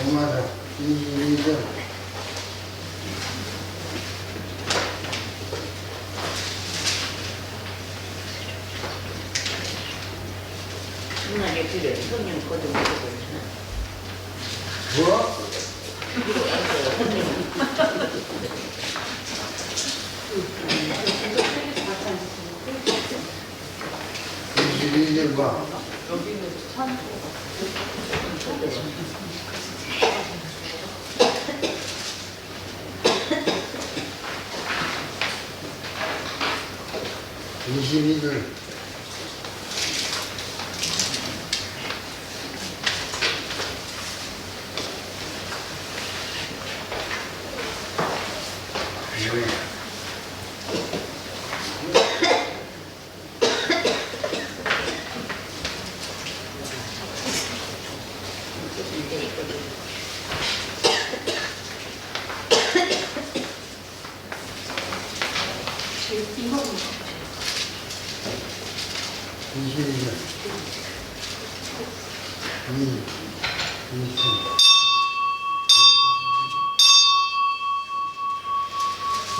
맞아. 22절. 중간에 필요해. 성령 거좀 먹어보시나? 뭐? 이절 봐. 여기는 찬 이절.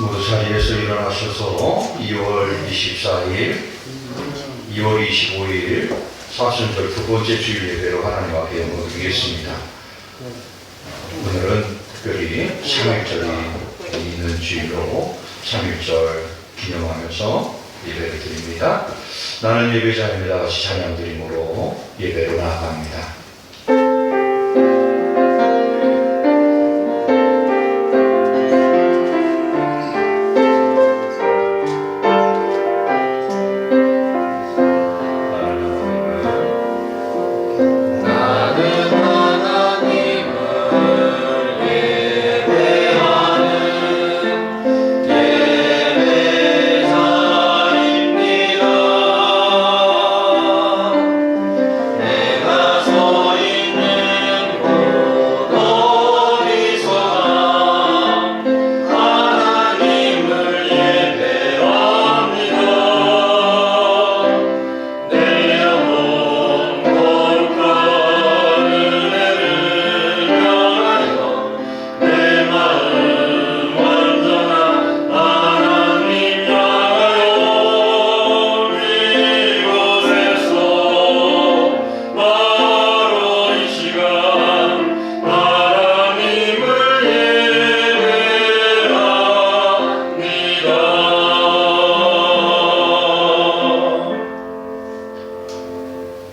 모두 자리에서 일어나셔서 2월 24일, 2월 25일 사순절 두 번째 주일 예배로 하나님 앞에 영광 드리겠습니다. 오늘은 특별히 3일절이 있는 주일로 3일절 기념하면서 예배를 드립니다. 나는 예배자입니다. 같이 찬양 드림으로 예배로 나아갑니다.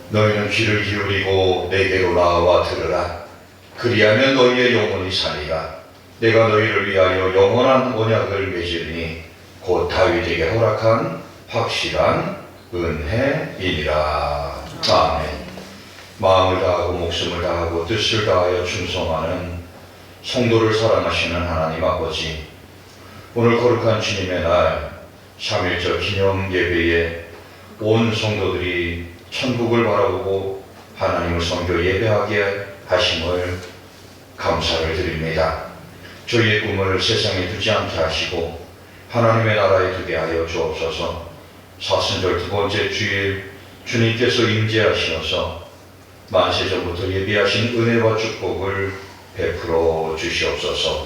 너희는 귀를 기울이고 내게로 나와 들으라. 그리하면 너희의 영혼이 살리라. 내가 너희를 위하여 영원한 언약을 맺으리니 곧 다윗에게 허락한 확실한 은혜이니라. 아멘. 마음을 다하고 목숨을 다하고 뜻을 다하여 충성하는 성도를 사랑하시는 하나님 아버지, 오늘 거룩한 주님의 날 3.1절 기념 예배에 온 성도들이 천국을 바라보고 하나님을 섬겨 예배하게 하심을 감사를 드립니다. 저희의 꿈을 세상에 두지 않게 하시고 하나님의 나라에 두게 하여 주옵소서. 사순절 두 번째 주일 주님께서 임재하시어서 만세전부터 예비하신 은혜와 축복을 베풀어 주시옵소서.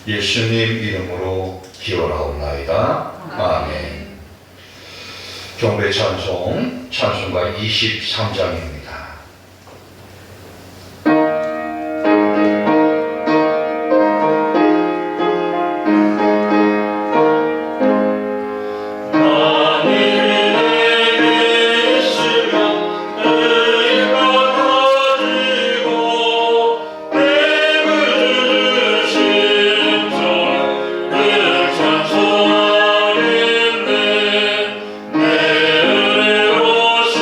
예수님 이름으로 기원하옵나이다. 아멘. 경배 찬송, 찬송가 23장입니다. 내 은혜로우시라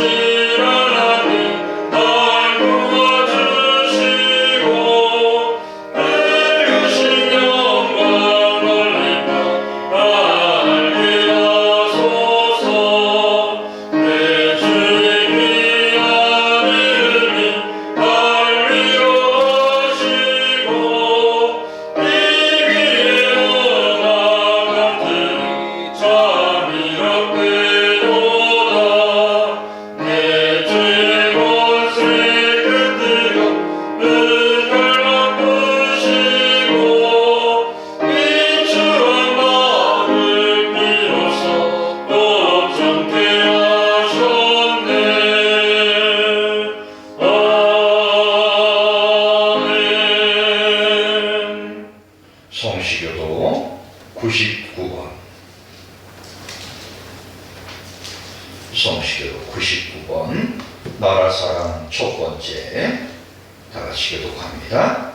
번째 다 같이 교독합니다.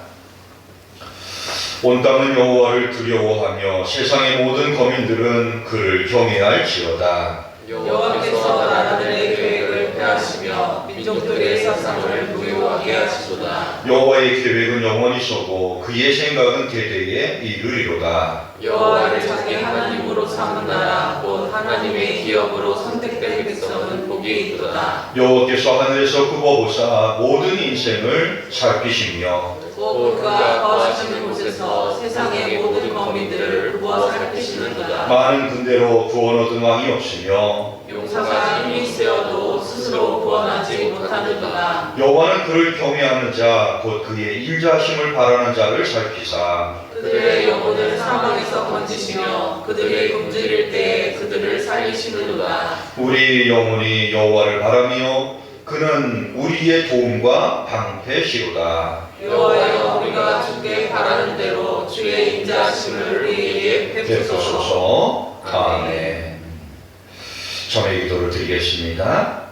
온 땅은 여호와를 두려워하며 세상의 모든 거민들은 그를 경외할지어다. 여호와께서 나라들의 계획을 폐하시며 민족들의 사상을 무효하게 하시도다. 여호와의 계획은 영원히 서고 그의 생각은 대대에 이르리로다. 여호와를 자기 하나님으로 삼은 나라 곧 하나님의 기업으로 선택된 백성은 복이 있도다. 여호와께서 하늘에서 굽어보사 모든 인생을 살피시며 곧 그가 거하시는 곳에서 세상의 모든 거민들을 부어 살피시는도다. 많은 군대로 구원 얻은 왕이 없으며 용사가 힘이 세어도 스스로 구원하지 못하는도다. 여호와는 그를 경외하는 자 곧 그의 인자하심을 바라는 자를 살피사 그들의 영혼을 사망에서 건지시며 그들의 굶주릴 때에 그들을 살리시는도다. 우리 영혼이 여호와를 바라며 그는 우리의 도움과 방패시로다. 여호와여 우리가 주께 바라는 대로 주의 인자하심을 우리에게 베푸소서. 베푸소서. 아멘. 전의 기도를 드리겠습니다.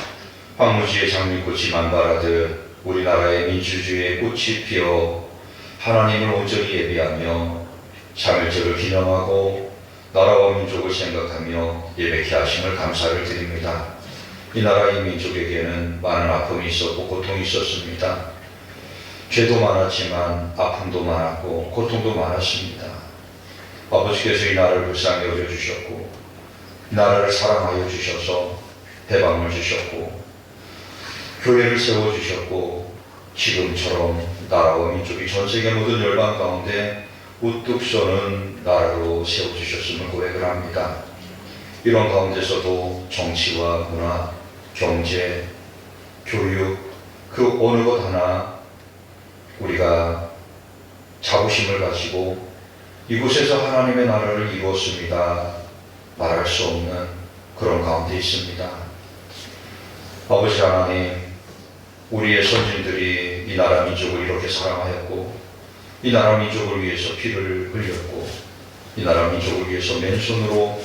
황무지의 장미꽃이 만발하듯 우리나라의 민주주의의 꽃이 피어 하나님을 온전히 예배하며 삼일절을 기념하고 나라와 민족을 생각하며 예배케 하심을 감사를 드립니다. 이 나라 이 민족에게는 많은 아픔이 있었고 고통이 있었습니다. 죄도 많았지만 아픔도 많았고 고통도 많았습니다. 아버지께서 이 나라를 불쌍히 여겨주셨고 이 나라를 사랑하여 주셔서 해방을 주셨고 교회를 세워주셨고 지금처럼 나라와 민족이 전세계 모든 열방 가운데 우뚝 서는 나라로 세워주셨음을 고백을 합니다. 이런 가운데서도 정치와 문화, 경제, 교육 그 어느 것 하나 우리가 자부심을 가지고 이곳에서 하나님의 나라를 이루었습니다 말할 수 없는 그런 가운데 있습니다. 아버지 하나님, 우리의 선진들이 이 나라 민족을 이렇게 사랑하였고 이 나라 민족을 위해서 피를 흘렸고 이 나라 민족을 위해서 맨손으로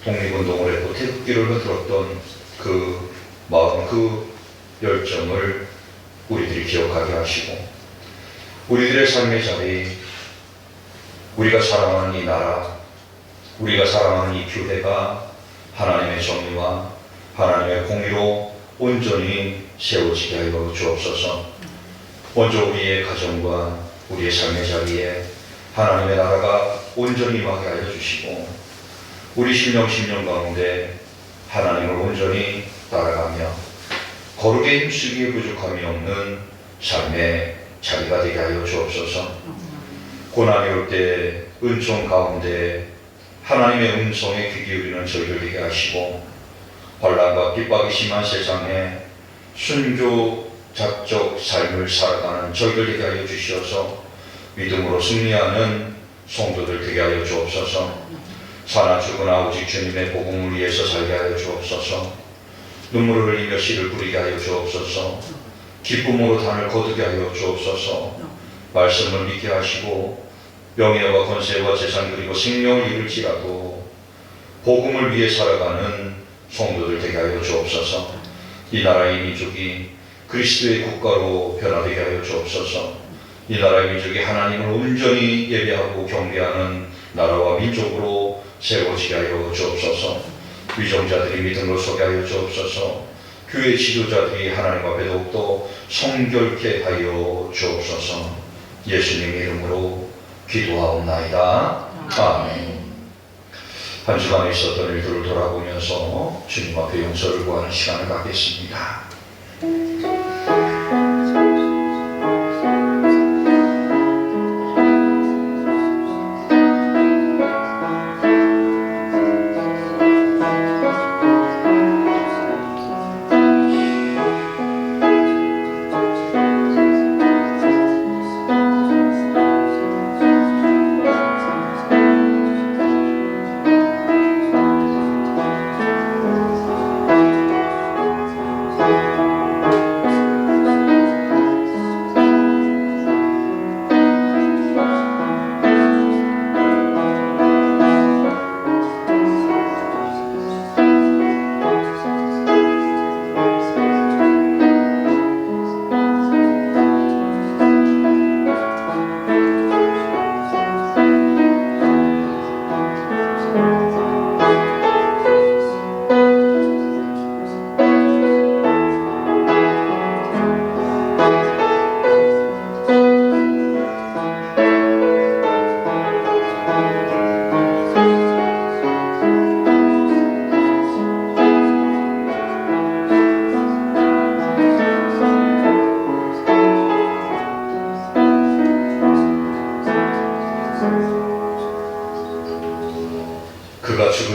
독립운동을 했고 태극기를 흔들었던 그 마음, 그 열정을 우리들이 기억하게 하시고 우리들의 삶의 자리, 우리가 사랑하는 이 나라, 우리가 사랑하는 이 교회가 하나님의 정의와 하나님의 공의로 온전히 세워지게 하여 주옵소서. 먼저 우리의 가정과 우리의 삶의 자리에 하나님의 나라가 온전히 임하게 하여 주시고 우리 심령 가운데 하나님을 온전히 따라가며 거룩에 힘쓰기에 부족함이 없는 삶의 자리가 되게 하여 주옵소서. 고난이 올 때 은총 가운데 하나님의 음성에 귀 기울이는 저희들 되게 하시고 환난과 핍박이 심한 세상에 순교자적 삶을 살아가는 저희들 되게 하여 주시어서 믿음으로 승리하는 성도들 되게 하여 주옵소서. 사나 죽으나 오직 주님의 복음을 위해서 살게 하여 주옵소서. 눈물을 흘리며 씨를 뿌리게 하여 주옵소서. 기쁨으로 단을 거두게 하여 주옵소서. 말씀을 믿게 하시고 명예와 권세와 재산 그리고 생명을 잃을지라도 복음을 위해 살아가는 성도들 되게 하여 주옵소서. 이 나라의 민족이 그리스도의 국가로 변화되게 하여 주옵소서. 이 나라의 민족이 하나님을 온전히 예배하고 경배하는 나라와 민족으로 세워지게 하여 주옵소서. 위정자들이 믿음으로 서게 하여 주옵소서. 교회 지도자들이 하나님 앞에 더욱더 성결케 하여 주옵소서. 예수님 이름으로 기도하옵나이다. 아멘. 한 주간에 있었던 일들을 돌아보면서 주님 앞에 용서를 구하는 시간을 갖겠습니다.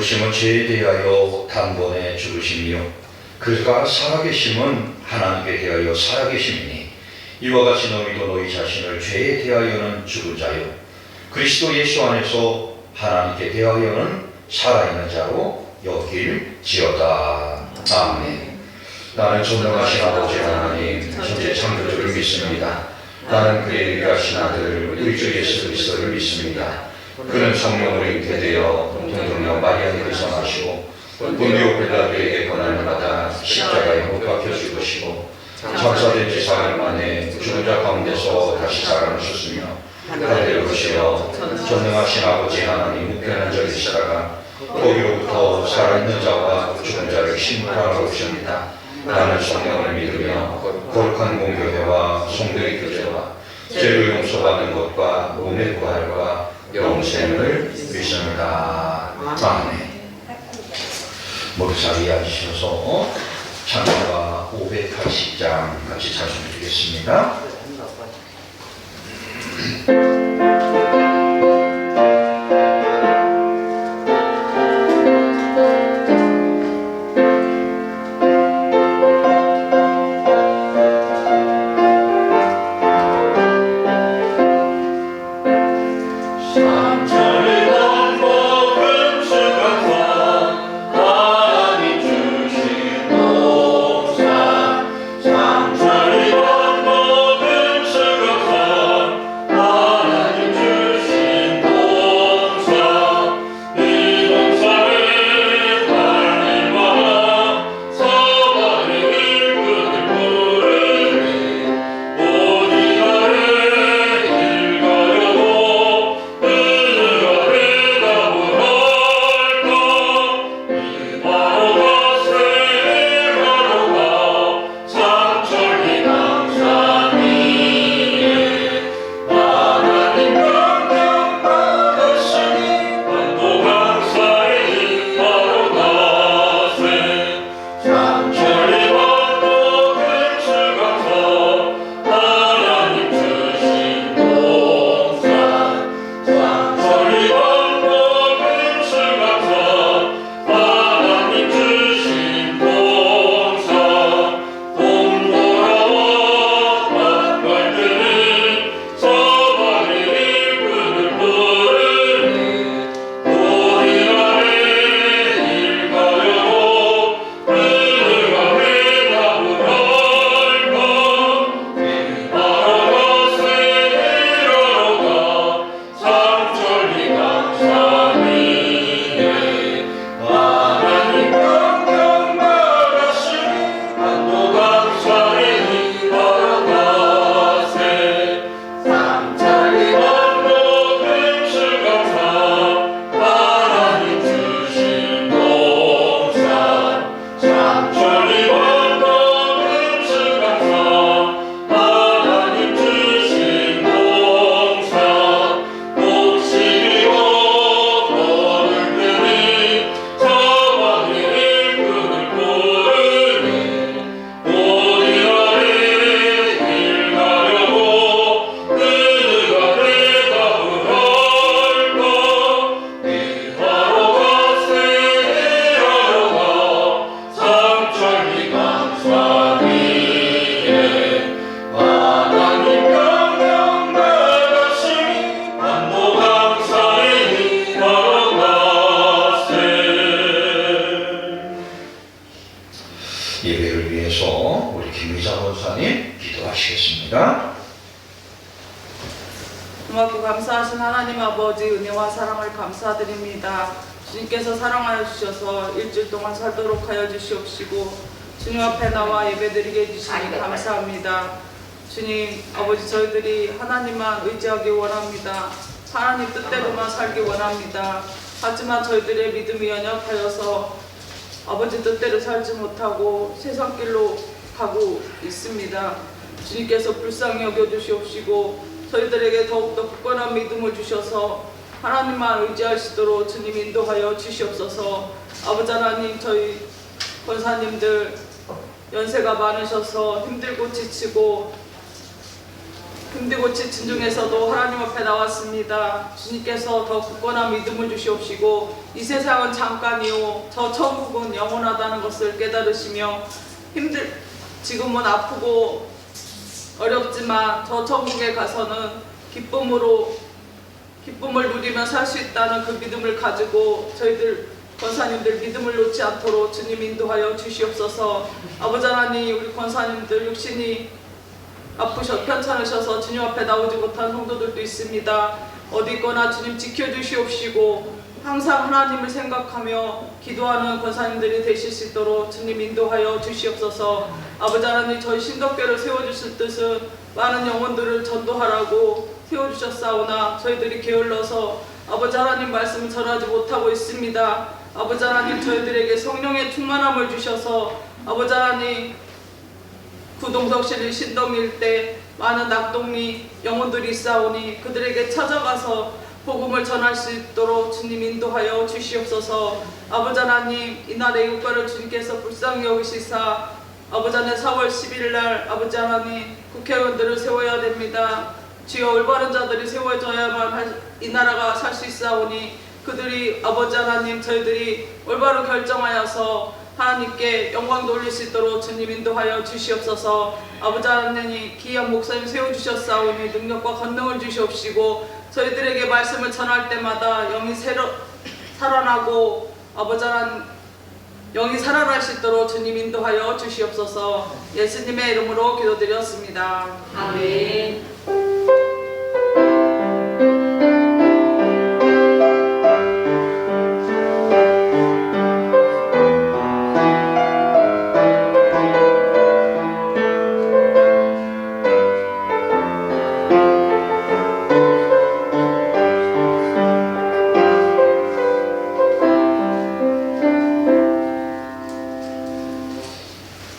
죽으심은 죄에 대하여 단번에 죽으심이요 그가 살아계심은 하나님께 대하여 살아계심이니 이와 같이 너희도 너희 자신을 죄에 대하여는 죽은 자요 그리스도 예수 안에서 하나님께 대하여는 살아있는 자로 여길지어다. 아멘. 나는 전능하신 아버지 하나님 천지 창조주를 믿습니다. 나는 그의 유일하신 아들 우리 주 예수 그리스도를 믿습니다. 그는 성령으로 잉태되어 동정녀 마리아에게서 나시고 본디오 빌라도에게 고난을 받아 십자가에 못 박혀 죽으시고 장사된 지 4일 만에 죽은 자 가운데서 다시 살아나셨으며 하늘에 오시어 전능하신 아버지 하나님 우편한 자 계시다가 거기로부터 살아있는 자와 죽은 자를 심판하러 오십니다. 나는 성령을 믿으며 거룩한 공교회와 성도의 교제와 죄를 용서받는 것과 몸의 부활과 영생을 믿습니다. 아멘. 모두 자리에 앉으셔서 찬송가 580장 같이 찬송해 주겠습니다. 예배를 위해서 우리 김의자 권사님 기도하시겠습니다. 고맙고 감사하신 하나님 아버지 은혜와 사랑을 감사드립니다. 주님께서 사랑하여 주셔서 일주일 동안 살도록 하여 주시옵시고 주님 앞에 나와 예배드리게 해주시니 감사합니다. 주님 아버지 저희들이 하나님만 의지하기 원합니다. 하나님 뜻대로만 살기 원합니다. 하지만 저희들의 믿음이 연약하여서 아버지 뜻대로 살지 못하고 세상 길로 가고 있습니다. 주님께서 불쌍히 여겨주시옵시고 저희들에게 더욱더 굳건한 믿음을 주셔서 하나님만 의지하시도록 주님 인도하여 주시옵소서. 아버지 하나님 저희 권사님들 연세가 많으셔서 힘들고 지치고 힘들고 지친 중에서도 하나님 앞에 나왔습니다. 주님께서 더 굳건한 믿음을 주시옵시고 이 세상은 잠깐이요 저 천국은 영원하다는 것을 깨달으시며 지금은 아프고 어렵지만 저 천국에 가서는 기쁨을 누리며 살 수 있다는 그 믿음을 가지고 저희들 권사님들 믿음을 놓지 않도록 주님 인도하여 주시옵소서. 아버지 하나님, 우리 권사님들 육신이 편찮으셔서 주님 앞에 나오지 못한 성도들도 있습니다. 어디 있거나 주님 지켜주시옵시고 항상 하나님을 생각하며 기도하는 권사님들이 되실 수 있도록 주님 인도하여 주시옵소서. 아버지 하나님, 저희 신덕교를 세워주실 뜻은 많은 영혼들을 전도하라고 세워주셨사오나 저희들이 게을러서 아버지 하나님 말씀을 전하지 못하고 있습니다. 아버지 하나님, 저희들에게 성령의 충만함을 주셔서 아버지 하나님, 구동석실 신동일 때 많은 낙동리 영혼들이 있사오니 그들에게 찾아가서 복음을 전할 수 있도록 주님 인도하여 주시옵소서. 아버지 하나님, 이날의 국가를 주님께서 불쌍히 여기시사 아버지 하나님 4월 11일 날 아버지 하나님 국회의원들을 세워야 됩니다. 주여, 올바른 자들이 세워져야만 이 나라가 살 수 있사오니 그들이 아버지 하나님, 저희들이 올바로 결정하여서 하나님께 영광 돌릴 수 있도록 주님 인도하여 주시옵소서. 아버지 하나님, 귀한 목사님 세워주셨사오니 능력과 권능을 주시옵시고 저희들에게 말씀을 전할 때마다 영이 살아나고 아버지 하나님 영이 살아날 수 있도록 주님 인도하여 주시옵소서. 예수님의 이름으로 기도드렸습니다. 아멘.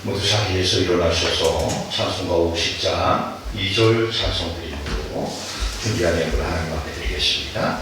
모두 자리에서 일어나셔서 찬송가 50장 2절 찬송 드림으로 준비한 예물을 하나님 앞에 드리겠습니다.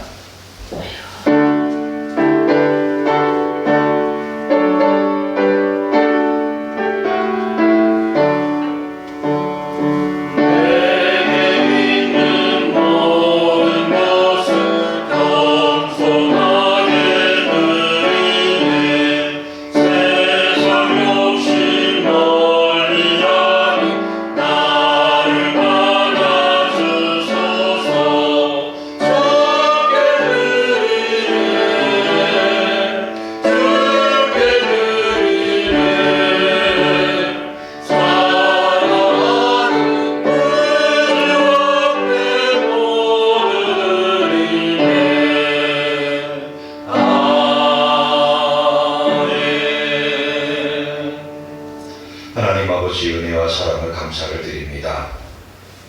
하나님 아버지, 은혜와 사랑을 감사를 드립니다.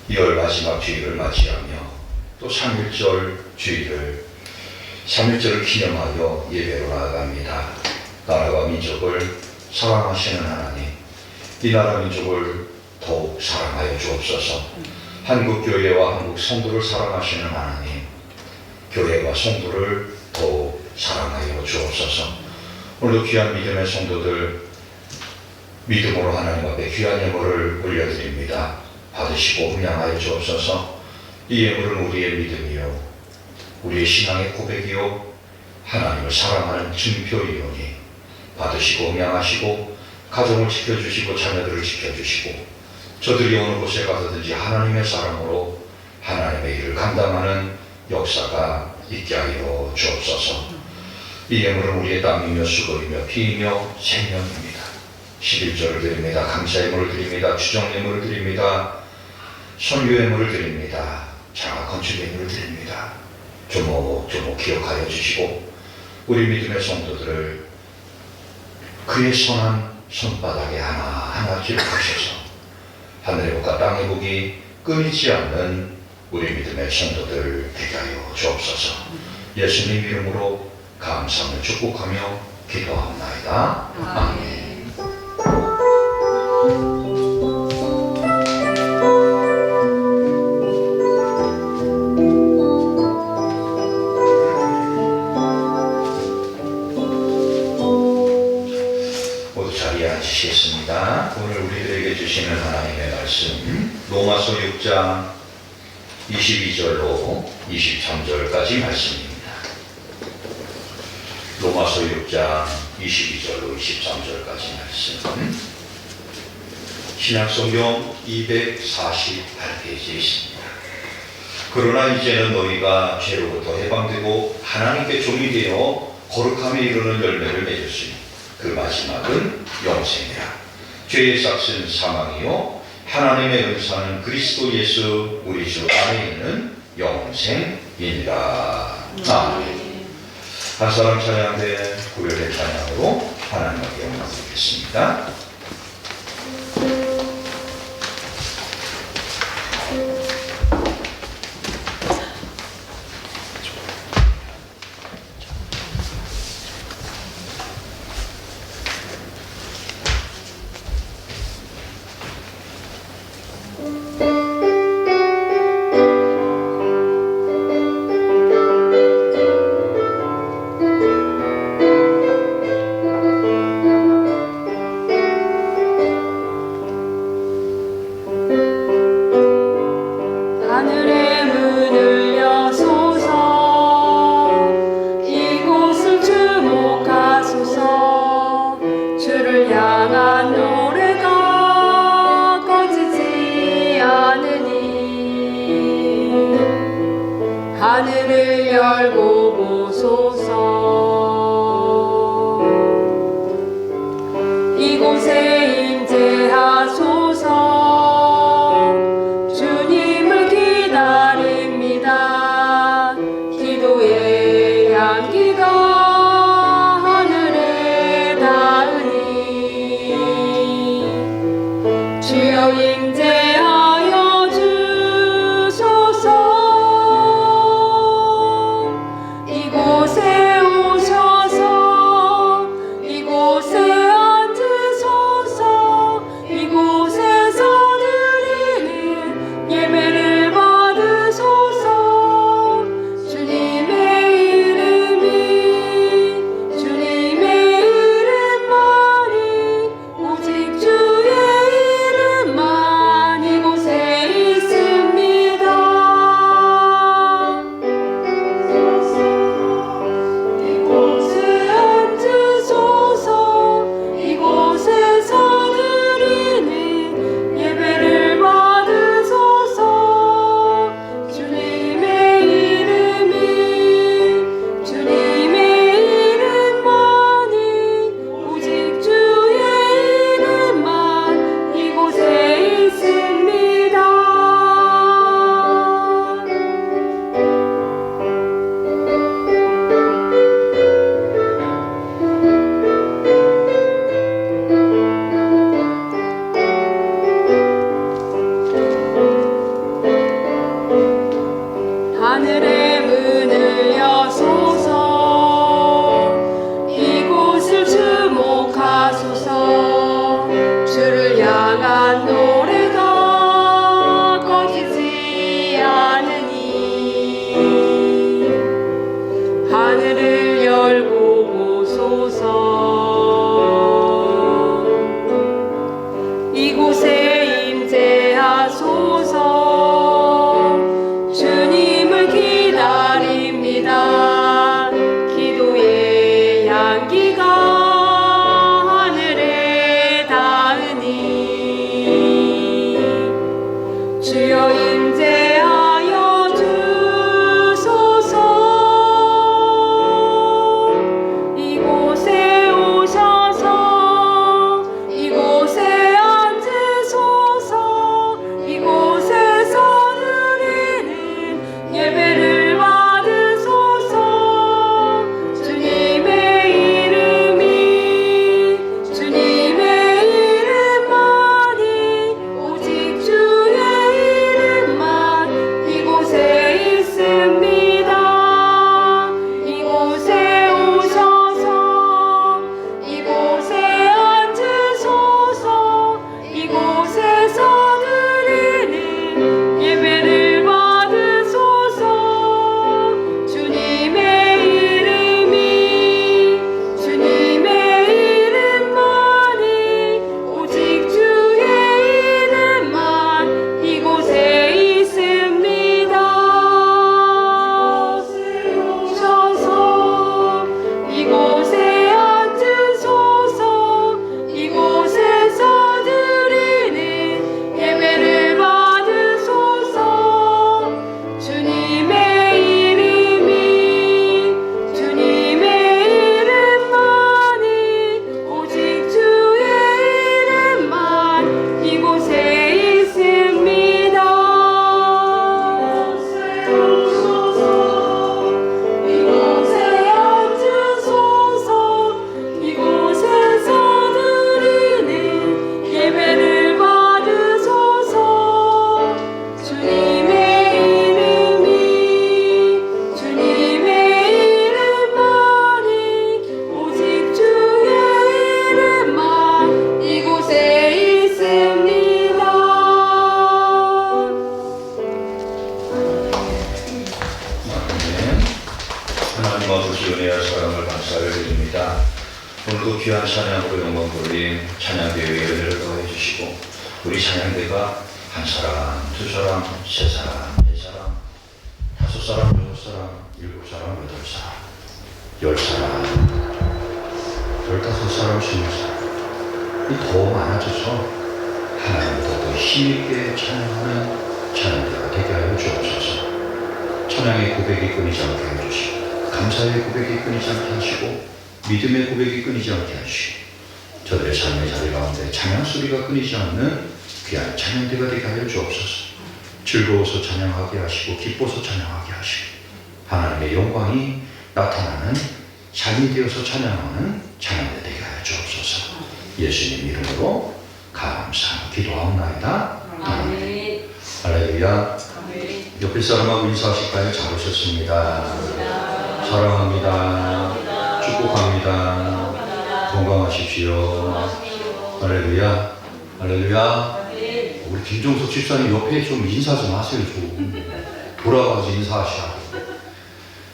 2월 마지막 주일을 맞이하며 또 3.1절 주일을 3.1절을 기념하여 예배로 나아갑니다. 나라와 민족을 사랑하시는 하나님, 이 나라 민족을 더욱 사랑하여 주옵소서. 한국교회와 한국 성도를 사랑하시는 하나님, 교회와 성도를 더욱 사랑하여 주옵소서. 오늘도 귀한 믿음의 성도들 믿음으로 하나님 앞에 귀한 예물을 올려드립니다. 받으시고 음양하여 주옵소서. 이 예물은 우리의 믿음이요 우리의 신앙의 고백이요 하나님을 사랑하는 증표이오니 받으시고 음양하시고 가정을 지켜주시고 자녀들을 지켜주시고 저들이 어느 곳에 가서든지 하나님의 사랑으로 하나님의 일을 감당하는 역사가 있게 하여 주옵소서. 이 예물은 우리의 땀이며 수고이며 피이며 생명입니다. 11절을 드립니다. 감사 예물을 드립니다. 추정 예물을 드립니다. 선유 예물을 드립니다. 자가 건축 예물을 드립니다. 조목조목 기억하여 주시고 우리 믿음의 성도들을 그의 선한 손바닥에 하나하나 기록하셔서 하늘의 복과 땅의 복이 끊이지 않는 우리 믿음의 성도들 되게 하여 주옵소서. 예수님 이름으로 감사함을 축복하며 기도하옵나이다. 아멘. 모두 자리에 앉으시겠습니다. 오늘 우리들에게 주시는 하나님의 말씀 로마서 6장 22절로 23절까지 말씀입니다. 로마서 6장 22절로 23절까지 말씀. 신약성경 248페이지에 있습니다. 그러나 이제는 너희가 죄로부터 해방되고 하나님께 종이 되어 거룩함에 이르는 열매를 맺었으니 그 마지막은 영생이라. 죄의 삭은 사망이요 하나님의 은사는 그리스도 예수 우리 주 안에 있는 영생이니라. 아멘. 한 사람 찬양대 구별의 찬양으로 하나님께 영광 드리겠습니다. 하늘을 열고 보소서. 이곳에 임재하소서. 주님을 기다립니다. 기도의 향기가 하늘에 닿으니 주여 임재하여 주소서. 이곳에 오셔서 이곳에 앉으소서. 이곳에서 드리는 예배를 받으소서. 주님의 이름만이 오직 주의 이름만 이곳에 있습니다. 이곳에 앉으소서. 이곳에서 드리는 예배를 받으소서. 주님의 이름만이 오직 주의 이름만 이곳에 있습니다. 하늘의 문을 여소서. 이곳을 주목하소서. 주를 향한 노래가 꺼지지 않으니 하늘을 열고 보소서. 이곳에 임재하소서. 주님을 기다립니다. 기도의 향기가 하늘에 닿으니 주여 임재하여 주소서. 이곳에 오셔서 이곳에 앉으소서. 이곳에서 드리는 예배를 받으소서. 주님의 이름만이 오직 주의 이름만 은혜와 사랑을 감사를 드립니다. 오늘도 귀한 찬양으로 영광 돌린 찬양대회에 은혜를 더해 주시고 우리 찬양대가 한 사람, 두 사람, 세 사람, 네 사람, 다섯 사람, 여섯 사람, 일곱 사람, 여덟 사람, 열 사람, 15사람, 20사람 이 더 많아져서 하나님보다 더 힘있게 찬양하는 찬양대가 되게 하여 주옵소서. 찬양의 고백이 끊이지 않게 해주시고 감사의 고백이 끊이지 않게 하시고 믿음의 고백이 끊이지 않게 하시고 저들의 삶의 자리 가운데 찬양 소리가 끊이지 않는 귀한 찬양대가 되게 하여 주옵소서. 즐거워서 찬양하게 하시고 기뻐서 찬양하게 하시고 하나님의 영광이 나타나는 삶이 되어서 찬양하는 찬양대 되게 하여 주옵소서. 예수님 이름으로 감사 기도하옵나이다. 아멘. 할렐루야. 옆에 사람하고 인사하실까요? 잘 오셨습니다. 사랑합니다. 축복합니다. 건강하십시오. 할렐루야. 할렐루야. 우리 김종석 집사님 옆에 좀 인사 좀 하세요. 좀 돌아가서 인사하시라고.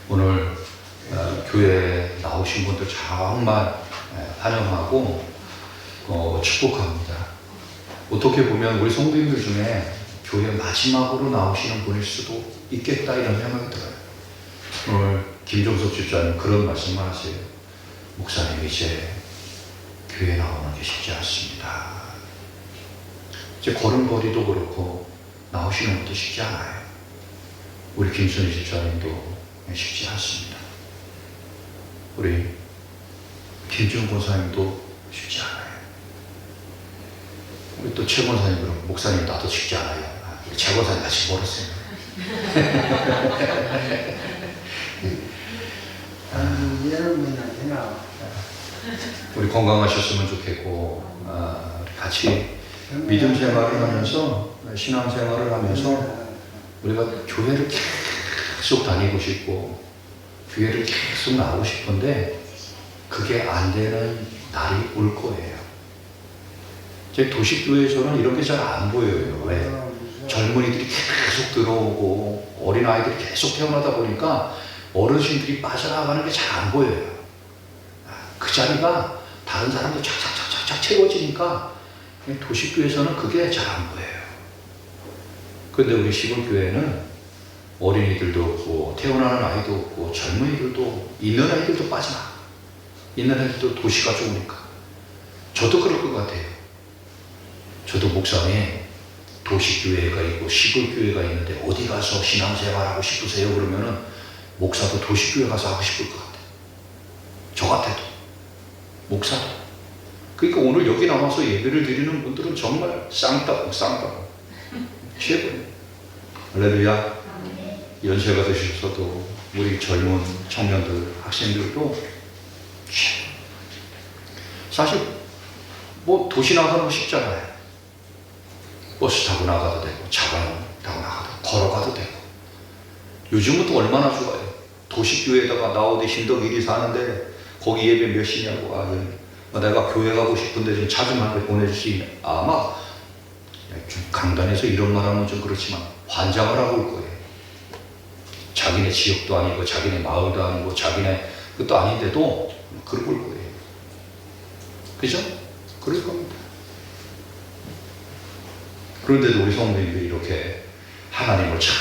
오늘 교회에 나오신 분들 정말 환영하고 축복합니다. 어떻게 보면 우리 성도님들 중에 교회 마지막으로 나오시는 분일 수도 있겠다 이런 생각이 들어요. 오늘 김종석 집사님 그런 말씀을 하세요. 목사님 이제 교회 나오는 게 쉽지 않습니다. 이제 걸음걸이도 그렇고 나오시는 것도 쉽지 않아요. 우리 김순희 집사님도 쉽지 않습니다. 우리 김준 권사님도 쉽지 않아요. 우리 또 최 권사님 그럼 목사님 나도 쉽지 않아요. 최 권사님 아직 멀었어요. 여러분이나 되나? 우리 건강하셨으면 좋겠고 같이 믿음 생활을 하면서 신앙 생활을 하면서 우리가 교회를 계속 다니고 싶고 교회를 계속 나오고 싶은데 그게 안 되는 날이 올 거예요. 제 도시교회에서는 이런 게 잘 안 보여요. 왜? 젊은이들이 계속 들어오고 어린아이들이 계속 태어나다 보니까 어르신들이 빠져나가는 게 잘 안 보여요. 그 자리가 다른 사람들 착착착착 채워지니까 도시교회에서는 그게 잘 안 보여요. 그런데 우리 시골교회는 어린이들도 없고 태어나는 아이도 없고 젊은이들도 있는 아이들도 빠져나가. 있는 아이들도 도시가 좋으니까. 저도 그럴 것 같아요. 저도 목상에 도시교회가 있고 시골교회가 있는데 어디 가서 신앙생활하고 싶으세요? 그러면은 목사도 도시교회 가서 하고 싶을 것 같아요. 저 같아도 목사도. 그러니까 오늘 여기 나와서 예배를 드리는 분들은 정말 쌍따봉 최고예요. 할렐루야. 연세가 드셔서도 우리 젊은 청년들 학생들도 사실 뭐 도시 나가는 거 쉽잖아요. 버스 타고 나가도 되고 차량 타고 나가도 걸어가도 되고 요즘은 또 얼마나 좋아요. 도시교회에다가 나 어디 신덕일이 사는데 거기 예배 몇 시냐고 내가 교회 가고 싶은데 좀 차 좀 한 대 보내줄 수 있냐. 아마 좀 강단에서 이런 말 하면 좀 그렇지만 환장을 하고 올 거예요. 자기네 지역도 아니고 자기네 마을도 아니고 자기네 것도 아닌데도 그러고 올 거예요. 그죠? 그럴 겁니다. 그런데도 우리 성도님들이 이렇게 하나님을 잘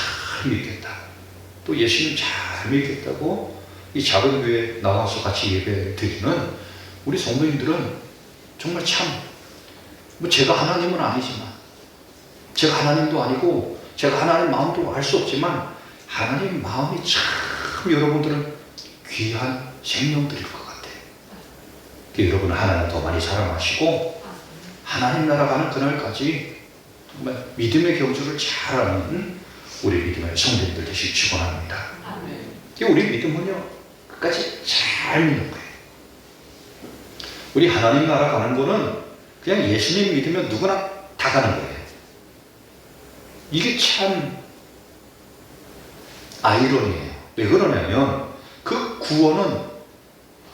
믿겠다. 또 예수님 잘 믿겠다고 이 작은 교회에 나와서 같이 예배 드리는 우리 성도님들은 정말 뭐 제가 하나님은 아니지만 제가 하나님도 아니고 제가 하나님 마음도 알 수 없지만 하나님 마음이 참 여러분들은 귀한 생명들일 것 같아요. 여러분은 하나님 더 많이 사랑하시고 하나님 나라 가는 그날까지 정말 믿음의 경주를 잘하는 우리 믿음의 성도님들 되시기 축원합니다. 우리 믿음은요 끝까지 잘 믿는 거예요. 우리 하나님 나라 가는 거는 그냥 예수님 믿으면 누구나 다 가는 거예요. 이게 참 아이러니예요. 왜 그러냐면 그 구원은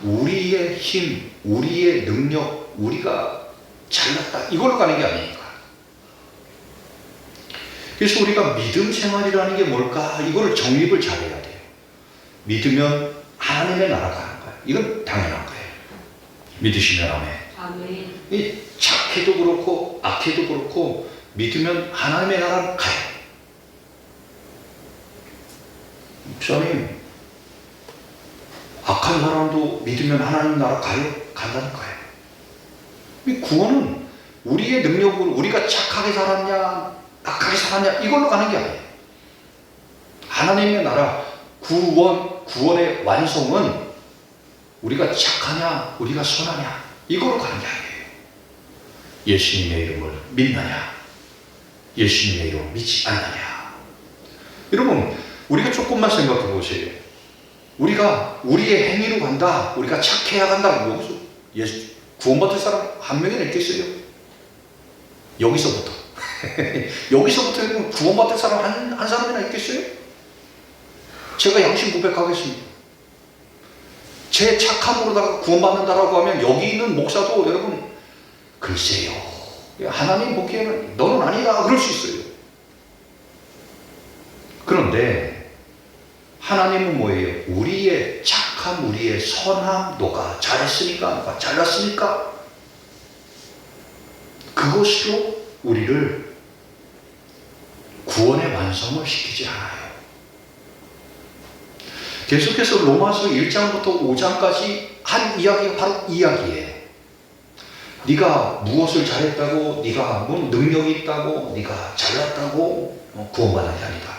우리의 힘, 우리의 능력, 우리가 잘났다 이걸로 가는 게 아니니까. 그래서 우리가 믿음 생활이라는 게 뭘까? 이거를 정립을 잘해야 돼요. 믿으면 하나님의 나라가 하는 거예요. 이건 당연한 거예요. 믿으시면 아멘. 아멘. 이 착해도 그렇고 악해도 그렇고 믿으면 하나님의 나라는 가요. 목사님, 악한 사람도 믿으면 하나님 나라 가요? 간다는 거예요. 이 구원은 우리의 능력으로 우리가 착하게 살았냐 악하게 살았냐 이걸로 가는 게 아니에요. 하나님의 나라 구원의 완성은 우리가 착하냐 우리가 선하냐 이걸로 가는 게 아니에요. 예수님의 이름을 믿느냐 예수님의 이름을 믿지 않느냐. 여러분, 우리가 조금만 생각해 보세요. 우리가 우리의 행위로 간다, 우리가 착해야 간다, 여기서 구원받을 사람 한 명이나 있겠어요? 여기서부터 여기서부터 구원받을 사람 한 사람이나 있겠어요? 제가 양심 고백하겠습니다. 제 착함으로다가 구원받는다라고 하면 여기 있는 목사도 여러분 글쎄요, 하나님 보기에는 너는 아니다 그럴 수 있어요. 그런데 하나님은 뭐예요? 우리의 착함, 우리의 선함, 너가 잘했으니까, 너가 잘났으니까 그것으로 우리를 구원의 완성을 시키지 않아요. 계속해서 로마서 1장부터 5장까지 한 이야기가 바로 이 이야기예요. 네가 무엇을 잘했다고, 네가 뭐 능력이 있다고, 네가 잘났다고 구원받는 게 아니다.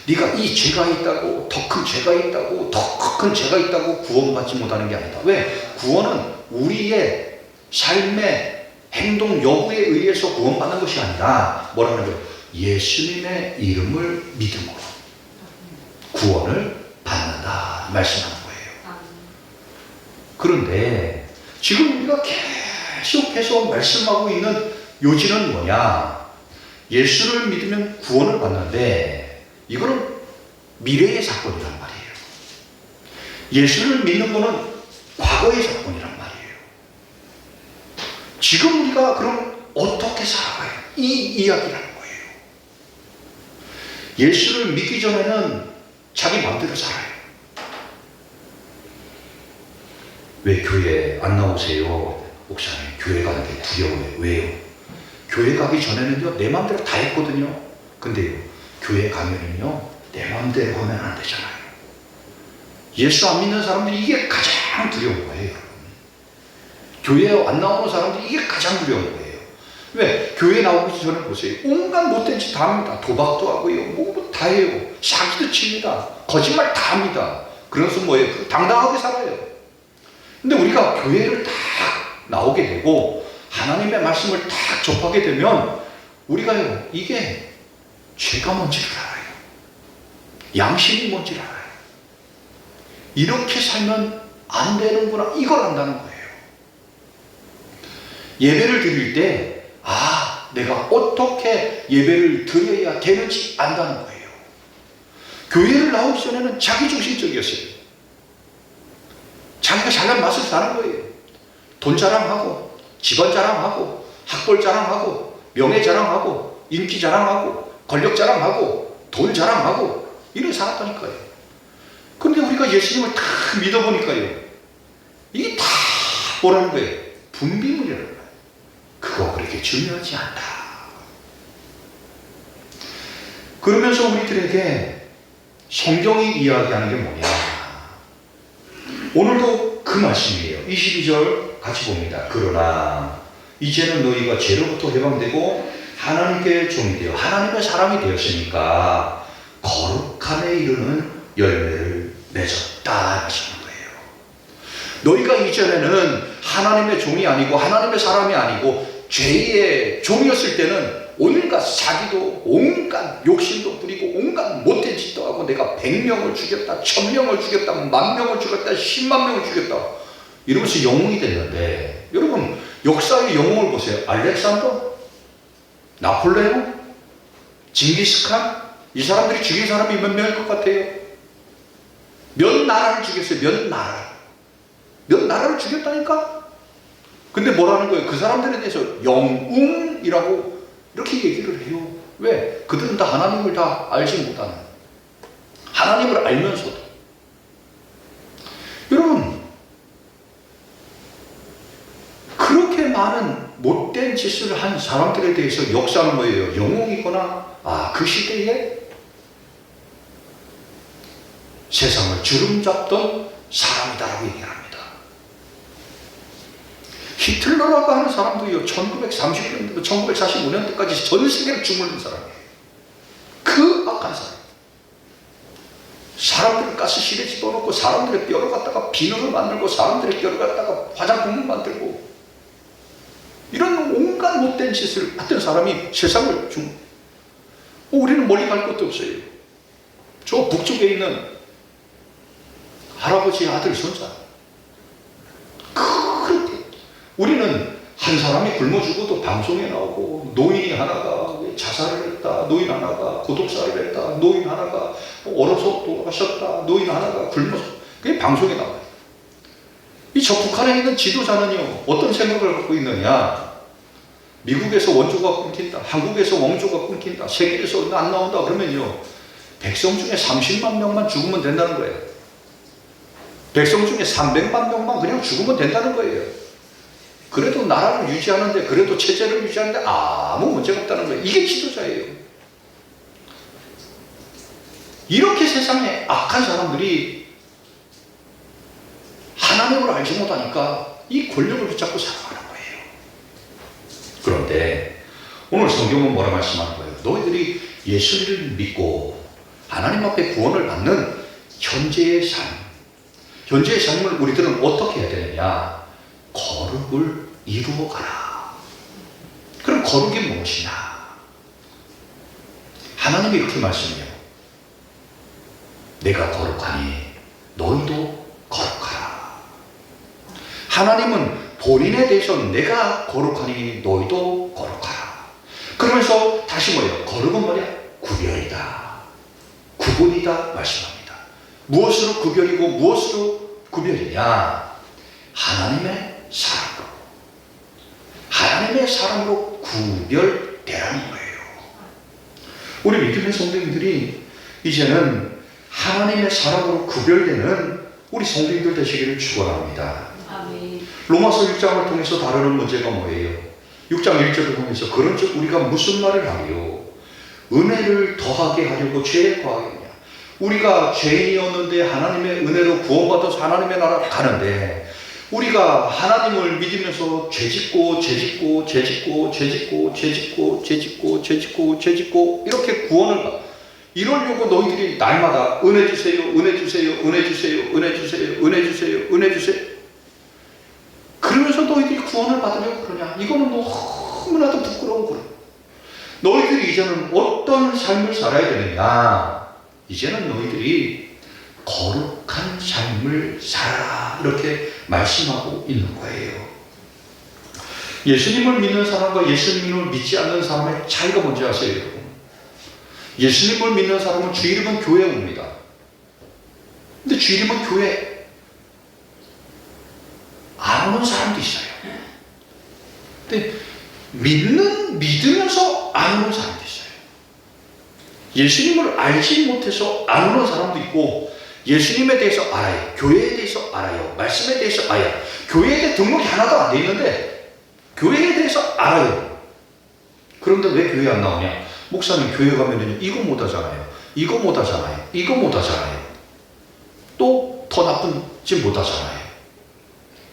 네가 이 죄가 있다고, 더 큰 죄가 있다고, 더 큰 죄가 있다고 구원받지 못하는 게 아니다. 왜? 구원은 우리의 삶의 행동 여부에 의해서 구원받는 것이 아니라 뭐라는 거예요? 예수님의 이름을 믿음으로 구원을 받는다 말씀하는 거예요. 그런데 지금 우리가 계속해서 말씀하고 있는 요지는 뭐냐? 예수를 믿으면 구원을 받는데 이거는 미래의 사건이란 말이에요. 예수를 믿는 것은 과거의 사건이란 말이에요. 지금 우리가 그럼 어떻게 살아가요? 이 이야기라는 거예요. 예수를 믿기 전에는 자기 마음대로 살아요. 왜 교회 안 나오세요? 목사님, 교회 가는 게 두려워요. 왜요? 교회 가기 전에는요, 내 마음대로 다 했거든요. 근데요, 교회 가면은요, 내 마음대로 하면 안 되잖아요. 예수 안 믿는 사람들이 이게 가장 두려운 거예요. 교회에 안 나오는 사람들이 이게 가장 두려운 거예요. 왜? 교회 나오기 전에 보세요. 온갖 못된 짓 다 합니다. 도박도 하고요. 뭐 다 해요. 사기도 칩니다. 거짓말 다 합니다. 그래서 뭐예요? 당당하게 살아요. 근데 우리가 교회를 딱 나오게 되고 하나님의 말씀을 딱 접하게 되면 우리가요, 이게 죄가 뭔지를 알아요. 양심이 뭔지를 알아요. 이렇게 살면 안 되는구나, 이걸 안다는 거예요. 예배를 드릴 때 내가 어떻게 예배를 드려야 되는지 안다는 거예요. 교회를 나오기 전에는 자기중심적이었어요. 자기가 잘난 맛을 사는 거예요. 돈 자랑하고, 집안 자랑하고, 학벌 자랑하고, 명예 자랑하고, 인기 자랑하고, 권력 자랑하고, 돈 자랑하고, 이렇게 살았다니까요. 그런데 우리가 예수님을 다 믿어보니까요, 이게 다 뭐라는 거예요? 분비물이라는 거예요. 그거 그렇게 중요하지 않다. 그러면서 우리들에게 성경이 이야기하는 게 뭐냐? 오늘도 그 말씀이에요. 22절 같이 봅니다. 그러나 이제는 너희가 죄로부터 해방되고 하나님께 종이 되어 하나님의 사람이 되었으니까 거룩함에 이르는 열매를 맺었다 하시는 거예요. 너희가 이전에는 하나님의 종이 아니고 하나님의 사람이 아니고 죄의 종이었을 때는 온갖 사기도 온갖 욕심도 부리고 온갖 못된 짓도 하고 내가 100명을 죽였다, 1000명을 죽였다, 10,000명을 죽였다, 100,000명을 죽였다 이러면서 영웅이 됐는데, 여러분 역사의 영웅을 보세요. 알렉산더, 나폴레옹, 징기스칸, 이 사람들이 죽인 사람이 몇 명일 것 같아요? 몇 나라를 죽였어요. 몇 나라를 죽였다니까? 근데 뭐라는 거예요? 그 사람들에 대해서 영웅이라고 이렇게 얘기를 해요. 왜? 그들은 다 하나님을 다 알지 못하는, 하나님을 알면서도. 짓을 한 사람들에 대해서 역사는 뭐예요? 영웅이거나 그 시대에 세상을 주름잡던 사람이다라고 얘기를 합니다. 히틀러라고 하는 사람도요, 1930년대, 1945년대까지 전 세계를 주물른 사람이에요. 그 악한 사람. 사람들을 가스실에 집어넣고 사람들의 뼈를 갖다가 비누를 만들고 사람들의 뼈를 갖다가 화장품을 만들고 이런 온갖 못된 짓을 했던 사람이 세상을 우리는 멀리 갈 것도 없어요. 저 북쪽에 있는 할아버지 아들 손자. 그렇게 우리는 한 사람이 굶어 죽어도 방송에 나오고 노인이 하나가 자살을 했다, 노인 하나가 고독사를 했다, 노인 하나가 얼어서 돌아가셨다, 노인 하나가 굶어서 그게 방송에 나와요. 저 북한에 있는 지도자는요 어떤 생각을 갖고 있느냐, 미국에서 원조가 끊긴다, 한국에서 원조가 끊긴다, 세계에서 안 나온다 그러면요 백성 중에 30만 명만 죽으면 된다는 거예요. 백성 중에 300만 명만 그냥 죽으면 된다는 거예요. 그래도 나라를 유지하는데, 그래도 체제를 유지하는데 아무 문제가 없다는 거예요. 이게 지도자예요. 이렇게 세상에 악한 사람들이 하나님을 알지 못하니까 이 권력을 붙잡고 살아가는 거예요. 그런데 오늘 성경은 뭐라 말씀하는 거예요? 너희들이 예수를 믿고 하나님 앞에 구원을 받는 현재의 삶, 현재의 삶을 우리들은 어떻게 해야 되느냐? 거룩을 이루어가라. 그럼 거룩이 무엇이냐? 하나님이 이렇게 말씀해요. 내가 거룩하니 너희도 거룩하라. 하나님은 본인에 대해서 내가 거룩하니 너희도 거룩하라. 그러면서 다시 뭐예요? 거룩은 뭐냐? 구별이다, 구분이다 말씀합니다. 무엇으로 구별이고 무엇으로 구별이냐? 하나님의 사람으로, 하나님의 사람으로 구별되라는 거예요. 우리 믿음의 성도님들이 이제는 하나님의 사람으로 구별되는 우리 성도님들 되시기를 축원합니다. 아멘. 로마서 6장을 통해서 다루는 문제가 뭐예요? 6장 1절을 통해서 그런즉 우리가 무슨 말을 하리요? 은혜를 더하게 하려고 죄에 거하겠냐? 우리가 죄인이었는데 하나님의 은혜로 구원받아서 하나님의 나라 가는데, 우리가 하나님을 믿으면서 죄짓고 이렇게 구원을 받아. 이러려고 너희들이 날마다 은혜 주세요, 은혜 주세요, 은혜 주세요, 은혜 주세요, 은혜 주세요, 은혜 주세요. 그러면서 너희들이 구원을 받으려고 그러냐? 이거는 너무나도 부끄러운 거예요. 너희들이 이제는 어떤 삶을 살아야 되느냐? 이제는 너희들이 거룩한 삶을 살아라, 이렇게 말씀하고 있는 거예요. 예수님을 믿는 사람과 예수님을 믿지 않는 사람의 차이가 뭔지 아세요, 여러분? 예수님을 믿는 사람은 주일이면 교회에 옵니다. 근데 주일이면 교회 안 오는 사람도 있어요. 근데 믿으면서 안 오는 사람도 있어요. 예수님을 알지 못해서 안 오는 사람도 있고, 예수님에 대해서 알아요, 교회에 대해서 알아요, 말씀에 대해서 알아요, 교회에 대해 등록이 하나도 안 돼 있는데 교회에 대해서 알아요. 그런데 왜 교회 안 나오냐? 목사님 교회 가면 이거 못하잖아요, 이거 못하잖아요, 이거 못하잖아요, 또 더 나쁜 짓 못하잖아요.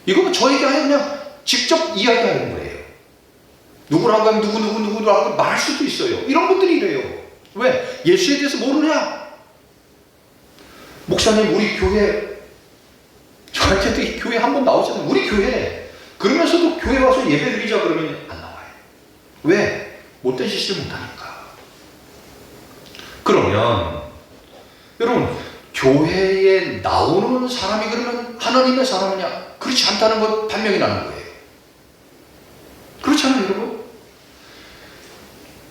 이거는 저에게 아예 그냥 직접 이야기하는 거예요. 누구라고 하면 누구라고 말할 수도 있어요. 이런 분들이 이래요. 왜? 예수에 대해서 모르냐? 목사님 우리 교회, 저한테도 이 교회 한번 나오잖아요. 우리 교회. 그러면서도 교회 와서 예배 드리자 그러면 안 나와요. 왜? 못된 짓을 못하니까. 그러면 여러분, 교회에 나오는 사람이 그러면 하나님의 사람이냐? 그렇지 않다는 것 판명이 나는 거예요. 그렇잖아요, 여러분.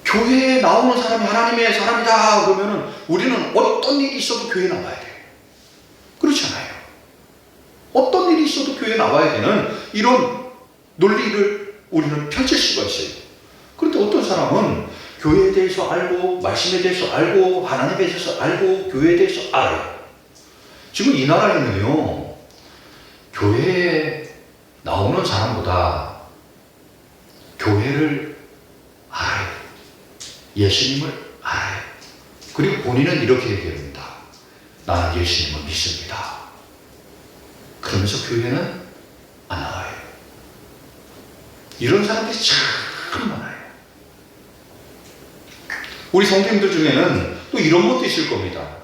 교회에 나오는 사람이 하나님의 사람이다 그러면은 우리는 어떤 일이 있어도 교회에 나와야 돼요. 그렇잖아요. 어떤 일이 있어도 교회에 나와야 되는 이런 논리를 우리는 펼칠 수가 있어요. 그런데 어떤 사람은 교회에 대해서 알고, 말씀에 대해서 알고, 하나님에 대해서 알고, 교회에 대해서 알아요. 지금 이 나라에는요, 교회에 나오는 사람보다 교회를 알아요. 예수님을 알아요. 그리고 본인은 이렇게 얘기합니다. 나는 예수님을 믿습니다. 그러면서 교회는 안 나와요. 이런 사람들이 참 많아요. 우리 성도님들 중에는 또 이런 것도 있을 겁니다.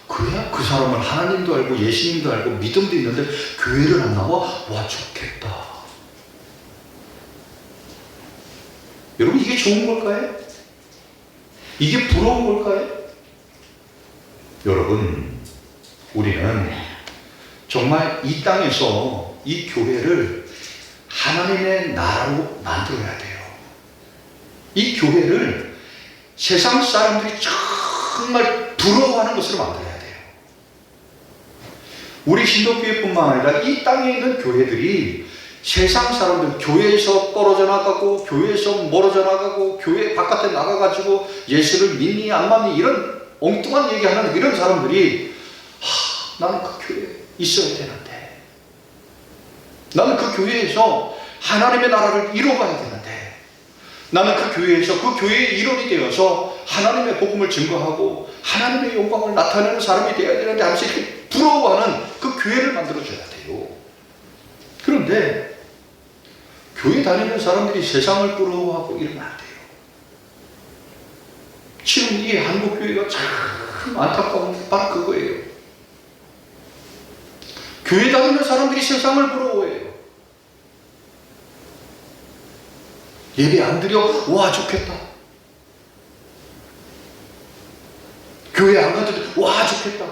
그래? 그 사람은 하나님도 알고 예수님도 알고 믿음도 있는데 교회를 안 나와? 와, 좋겠다. 여러분, 이게 좋은 걸까요? 이게 부러운 걸까요? 여러분, 우리는 정말 이 땅에서 이 교회를 하나님의 나라로 만들어야 돼요. 이 교회를 세상 사람들이 정말 부러워하는 것으로 만들어야 돼요. 우리 신도교회뿐만 아니라 이 땅에 있는 교회들이 세상 사람들, 교회에서 떨어져 나가고 교회에서 멀어져 나가고 교회 바깥에 나가가지고 예수를 믿니 안 믿니 이런 엉뚱한 얘기하는 이런 사람들이 나는 그 교회에 있어야 되는데, 나는 그 교회에서 하나님의 나라를 이뤄가야 되는데, 나는 그 교회에서 그 교회의 일원이 되어서 하나님의 복음을 증거하고 하나님의 영광을 나타내는 사람이 되어야 되는데 하면서 이렇게 부러워하는 그 교회를 만들어줘야 돼요. 그런데 교회 다니는 사람들이 세상을 부러워하고 이러면 안 돼요. 지금 이 한국교회가 참 안타까운 게 바로 그거예요. 교회 다니는 사람들이 세상을 부러워해요. 예배 안 드려? 와, 좋겠다. 교회 안 가도 와, 좋겠다.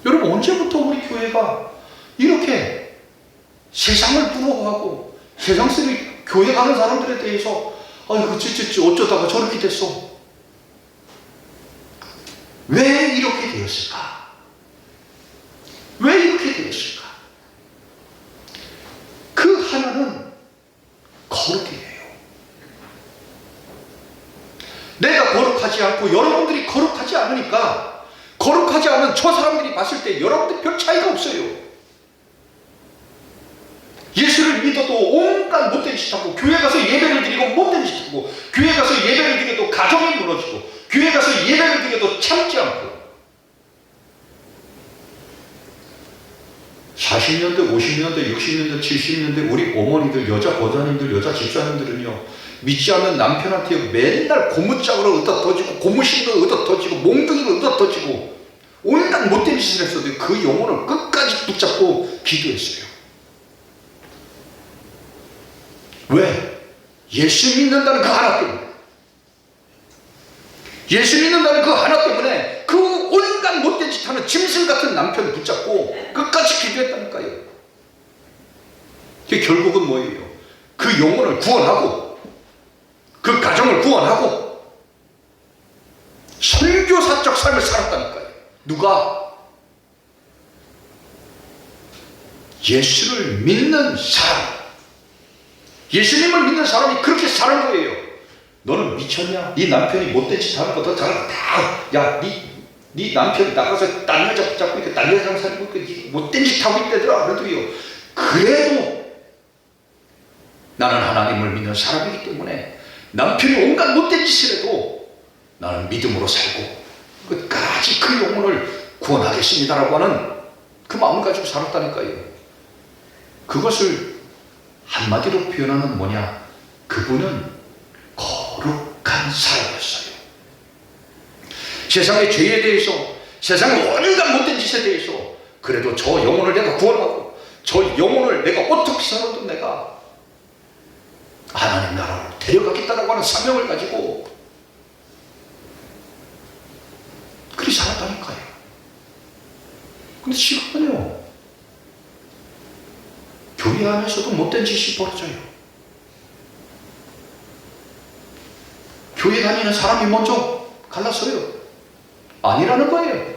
여러분, 언제부터 우리 교회가 이렇게 세상을 부러워하고 세상 사람이 교회 가는 사람들에 대해서 아이고 어쩌다가 저렇게 됐어. 왜 이렇게 되었을까? 왜 이렇게 되었을까? 그 하나는 거룩이에요. 내가 거룩하지 않고 여러분들이 거룩하지 않으니까, 거룩하지 않은 저 사람들이 봤을 때 여러분들 별 차이가 없어요. 예수를 믿어도 온갖 못된 짓 하고, 교회 가서 예배를 드리고 못된 짓 하고, 교회 가서 예배를 드려도 가정이 무너지고, 교회 가서 예배를 드려도 참지 않고, 40년대, 50년대, 60년대, 70년대 우리 어머니들, 여자 권사님들, 여자 집사님들은요, 믿지 않는 남편한테 맨날 고무짝으로 얻어터지고, 고무신도 얻어터지고, 몽둥이로 얻어터지고, 온갖 못된 짓을 했어도 그 영혼을 끝까지 붙잡고 기도했어요. 왜? 예수 믿는다는 그 하나 때문에. 예수 믿는다는 그 하나 때문에 그 온갖 못된 짓 하는 짐승 같은 남편 붙잡고 끝까지 기도했다니까요. 그게 결국은 뭐예요? 그 영혼을 구원하고 그 가정을 구원하고 선교사적 삶을 살았다니까요. 누가? 예수를 믿는 사람, 예수님을 믿는 사람이 그렇게 사는 거예요. 너는 미쳤냐? 네 남편이 못된 짓 하는 거 더 잘한다. 야, 네 남편이 나가서 딴 여자 붙잡고 있고 딴 여자랑 살고 있고 못된 짓 하고 있대더라. 그래도요. 그래도 나는 하나님을 믿는 사람이기 때문에 남편이 온갖 못된 짓을 해도 나는 믿음으로 살고 끝까지 그 영혼을 구원하겠습니다라고 하는 그 마음을 가지고 살았다니까요. 그것을 한마디로 표현하면 뭐냐? 그분은 거룩한 사람이었어요. 세상의 죄에 대해서, 세상의 온갖 못된 짓에 대해서 그래도 저 영혼을 내가 구원하고 저 영혼을 내가 어떻게 살아도 내가 하나님 나라로 데려가겠다라고 하는 사명을 가지고 그렇게 살았다니까요. 근데 지금은요, 교회 안에서도 못된 짓이 벌어져요. 교회 다니는 사람이 먼저 갈라서요. 아니라는 거예요.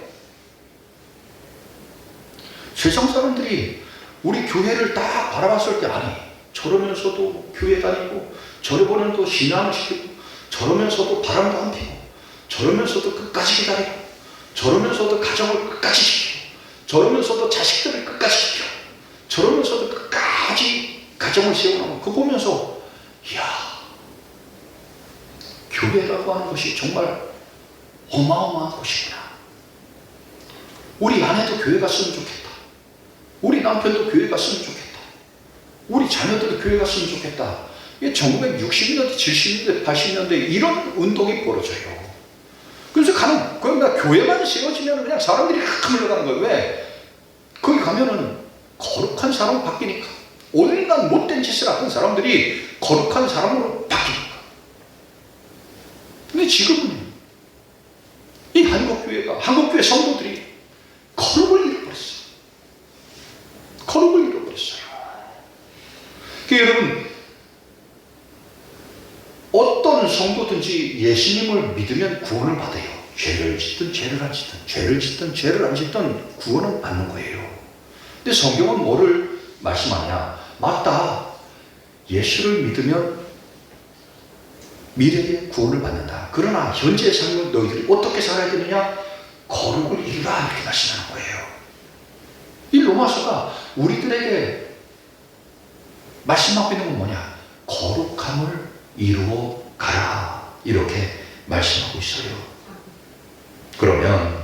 세상 사람들이 우리 교회를 딱 바라봤을 때, 아니, 저러면서도 교회 다니고, 저러고는 또 신앙을 시키고, 저러면서도 바람도 안 피고, 저러면서도 끝까지 기다리고, 저러면서도 가정을 끝까지 지키고, 저러면서도 자식들을 끝까지 지키고, 저러면서도 끝까지 가정을 세워나가고, 그거 보면서 이야, 교회라고 하는 것이 정말 어마어마한 것이구나. 우리 아내도 교회 갔으면 좋겠다. 우리 남편도 교회 갔으면 좋겠다. 우리 자녀들도 교회 갔으면 좋겠다. 이게 1960년대, 70년대, 80년대 이런 운동이 벌어져요. 그래서 그냥 교회만 세워지면 그냥 사람들이 막 밀려가는 거예요. 왜? 거기 가면은 거룩한 사람으로 바뀌니까. 온갖 못된 짓을 하던 사람들이 거룩한 사람으로 바뀌니까. 근데 지금은 이 한국교회 성도들이 거룩을 잃어버렸어요. 거룩을 잃어버렸어요. 그러니까 여러분, 어떤 성도든지 예수님을 믿으면 구원을 받아요. 죄를 짓든 죄를 안 짓든, 죄를 짓든 죄를 안 짓든 구원은 받는 거예요. 근데 성경은 뭐를 말씀하냐? 맞다. 예수를 믿으면 미래에 구원을 받는다. 그러나 현재의 삶을 너희들이 어떻게 살아야 되느냐? 거룩을 이루라, 이렇게 말씀하는 거예요. 이 로마서가 우리들에게 말씀하고 있는 건 뭐냐? 거룩함을 이루어 가라, 이렇게 말씀하고 있어요. 그러면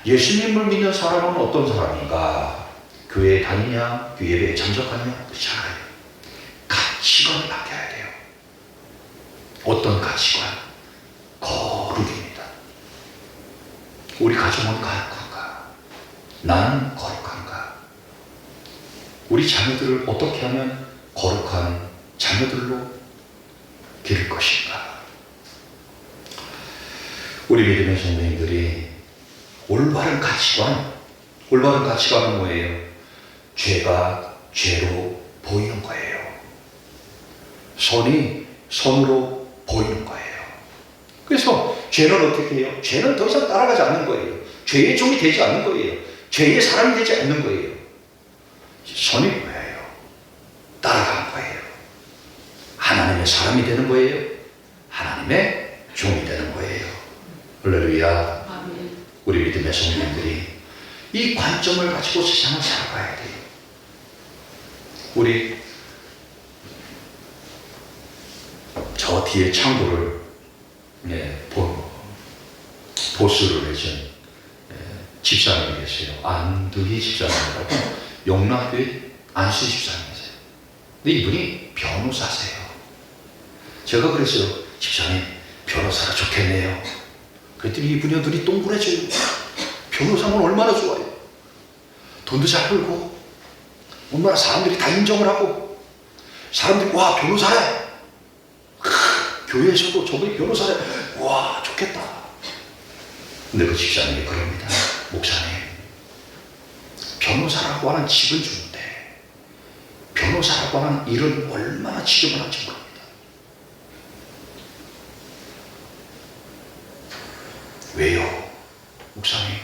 예수님을 믿는 사람은 어떤 사람인가? 교회에 다니냐? 예배에 참석하느냐? 그렇지 않아요. 가치관을 바뀌어야 돼요. 어떤 가치관? 거룩입니다. 우리 가정은 거룩한가? 나는 거룩한가? 우리 자녀들을 어떻게 하면 거룩한 자녀들로 기를 것인가? 우리 믿음의 성도님들이 올바른 가치관은 뭐예요? 죄가 죄로 보이는 거예요. 선이 선으로 보이는 거예요. 그래서 죄는 어떻게 해요? 죄는 더 이상 따라가지 않는 거예요. 죄의 종이 되지 않는 거예요. 죄의 사람이 되지 않는 거예요. 선이 뭐예요? 따라가는 거예요. 하나님의 사람이 되는 거예요. 하나님의 종이 되는 거예요. 할렐루야. 우리 믿음의 성도님들이 이 관점을 가지고 세상을 살아가야 돼요. 우리 저 뒤에 창고를 보수를 해준 집사님이 계세요. 안두희 집사님이라고 용락교회 안수 집사님이세요. 근데 이분이 변호사세요. 제가 그랬어요. 집사님, 변호사가 좋겠네요. 그랬더니 이분이 눈이 동그래져요. 변호사면 얼마나 좋아요. 돈도 잘 벌고 얼마나 사람들이 다 인정을 하고 사람들이 와, 변호사래. 교회에서도 저분이 변호사래. 와, 좋겠다. 근데 그 집사님이 그럽니다. 목사님, 변호사라고 하는 집은 주는데 변호사라고 하는 일은 얼마나 지저분한지 모릅니다. 왜요? 목사님,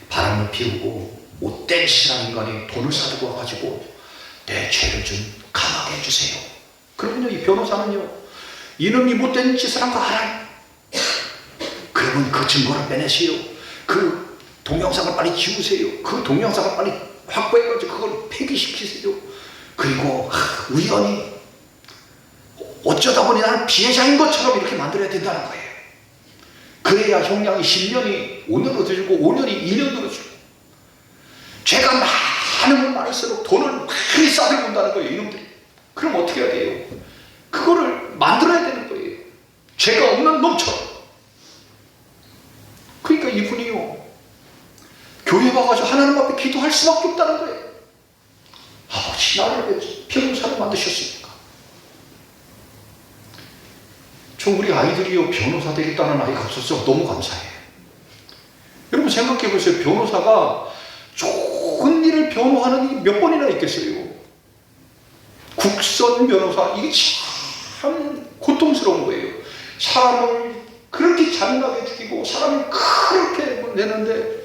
바람을 피우고 못된 짓을 한 인간이 돈을 사두고 와가지고 내 죄를 좀 감하게 해주세요. 그러면요, 이 변호사는요, 이놈이 못된 짓을 한 거 알아요. 그러면 그 증거를 빼내세요. 그 동영상을 빨리 지우세요. 그 동영상을 빨리 확보해가지고 그걸 폐기시키세요. 그리고 우연히 어쩌다 보니 나는 피해자인 것처럼 이렇게 만들어야 된다는 거예요. 그래야 형량이 10년이 5년으로 들고 5년이 2년으로 들고, 죄가 많으면 많을수록 돈을 많이 싸들고 온다는 거예요, 이놈들이. 그럼 어떻게 해야 돼요? 그거를 만들어야 되는 거예요. 죄가 없는 놈처럼. 그러니까 이분이요, 교회 와가지고 하나님 앞에 기도할 수밖에 없다는 거예요. 아버지, 나를 왜 변호사를 만드셨습니까? 저 우리 아이들이요, 변호사 되겠다는 아이가 없어서 너무 감사해요. 여러분 생각해 보세요. 변호사가 좋은 일을 변호하는 일이 몇 번이나 있겠어요. 국선 변호사, 이게 참 고통스러운 거예요. 사람을 그렇게 잔인하게 죽이고 사람을 그렇게 내는데,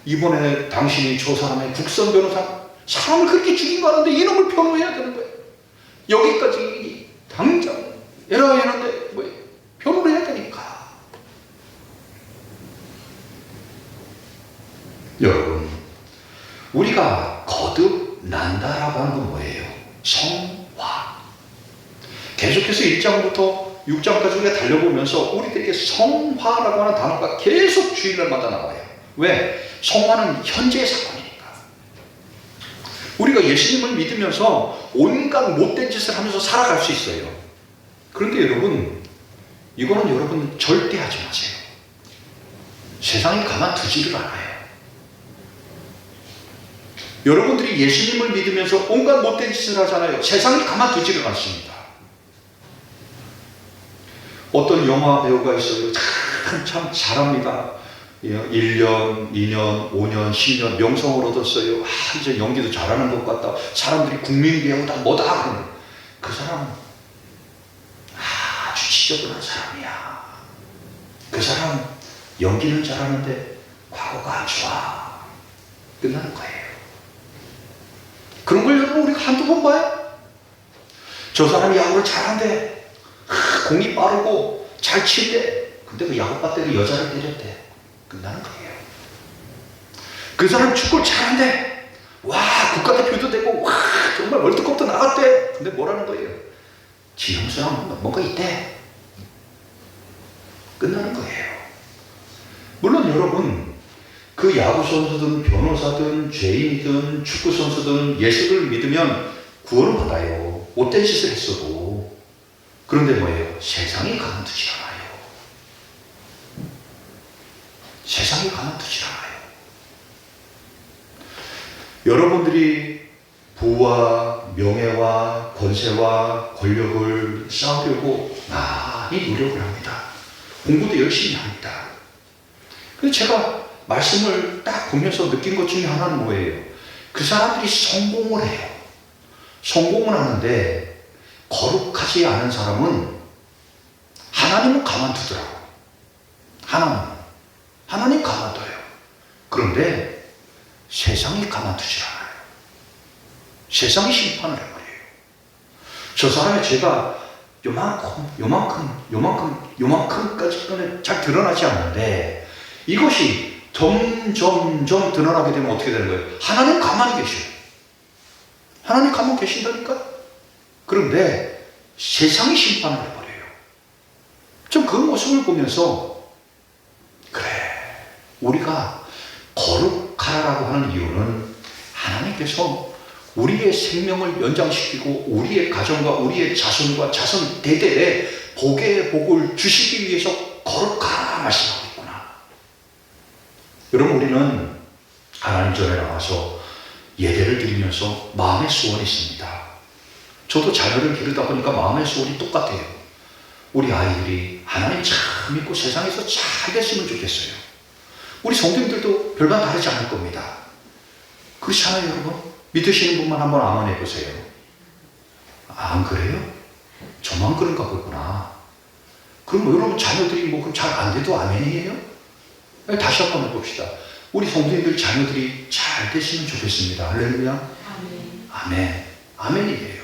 이번에 당신이 저 사람의 국선 변호사, 사람을 그렇게 죽인 거 아는데 이놈을 변호해야 되는 거예요. 여기까지 당장 에러가 있는데 뭐 변호를 해야 되니까. 여러분, 우리가 거듭난다라고 하는 건 뭐예요? 성화. 계속 계속해서 1장부터 6장까지 우리가 달려보면서 우리들에게 성화라고 하는 단어가 계속 주일날마다 나와요. 왜? 성화는 현재의 사건이니까. 우리가 예수님을 믿으면서 온갖 못된 짓을 하면서 살아갈 수 있어요. 그런데 여러분, 이거는 여러분 절대 하지 마세요. 세상이 가만두지를 않아요. 여러분들이 예수님을 믿으면서 온갖 못된 짓을 하잖아요. 세상이 가만두지를 않습니다. 어떤 영화 배우가 있어요. 참 잘합니다. 1년, 2년, 5년, 10년 명성을 얻었어요. 이제 연기도 잘하는 것 같다. 사람들이 국민 배우다 뭐다 그러는 그 사람은 아주 지저분한 사람이야. 그 사람 연기는 잘하는데 과거가 안 좋아. 끝나는 거예요. 그런 걸 여러분 우리가 한두 번 봐요? 저 사람이 야구를 잘한대. 공이 빠르고 잘 친대. 근데 그 야구 배터리 여자를 때렸대. 끝나는 거예요. 그 사람 축구를 잘한대. 와, 국가대표도 되고 와, 정말 월드컵도 나갔대. 근데 뭐라는 거예요? 지 형수랑 뭔가 있대. 끝나는 거예요. 물론 여러분, 그 야구 선수든 변호사든 죄인이든 축구 선수든 예수를 믿으면 구원을 받아요. 못된 짓을 했어도. 그런데 뭐예요? 세상이 가만두지 않아요. 세상이 가만두지 않아요. 여러분들이 부와 명예와 권세와 권력을 쌓으려고 많이 노력을 합니다. 공부도 열심히 합니다. 그래서 제가 말씀을 딱 보면서 느낀 것 중에 하나는 뭐예요? 그 사람들이 성공을 해요. 성공을 하는데 거룩하지 않은 사람은 하나님은 가만두더라고. 하나님 가만둬요. 그런데 세상이 가만두지 않아요. 세상이 심판을 해버려요. 저 사람의 죄가 요만큼까지는 잘 드러나지 않는데 이것이 점점 드러나게 되면 어떻게 되는 거예요? 하나님 가만히 계셔요. 하나님 가만히 계신다니까? 그런데 세상이 심판을 해버려요. 좀 그 모습을 보면서 그래, 우리가 거룩하라고 하는 이유는 하나님께서 우리의 생명을 연장시키고 우리의 가정과 우리의 자손과 자손 대대에 복의 복을 주시기 위해서 거룩하라 말씀하고 있구나. 여러분, 우리는 하나님 전에 나와서 예배를 드리면서 마음의 소원이 있습니다. 저도 자녀를 기르다 보니까 마음의 소원이 똑같아요. 우리 아이들이 하나님 참 믿고 세상에서 잘 됐으면 좋겠어요. 우리 성도님들도 별반 다르지 않을 겁니다. 그렇지 않아요, 여러분? 믿으시는 분만 한번 아멘 해보세요. 안 그래요? 저만 그런가 보구나. 그럼 뭐 여러분 자녀들이 뭐 잘 안 돼도 아멘이에요? 다시 한번 해봅시다. 우리 성도님들 자녀들이 잘 됐으면 좋겠습니다. 할렐루야. 아멘. 아멘이에요.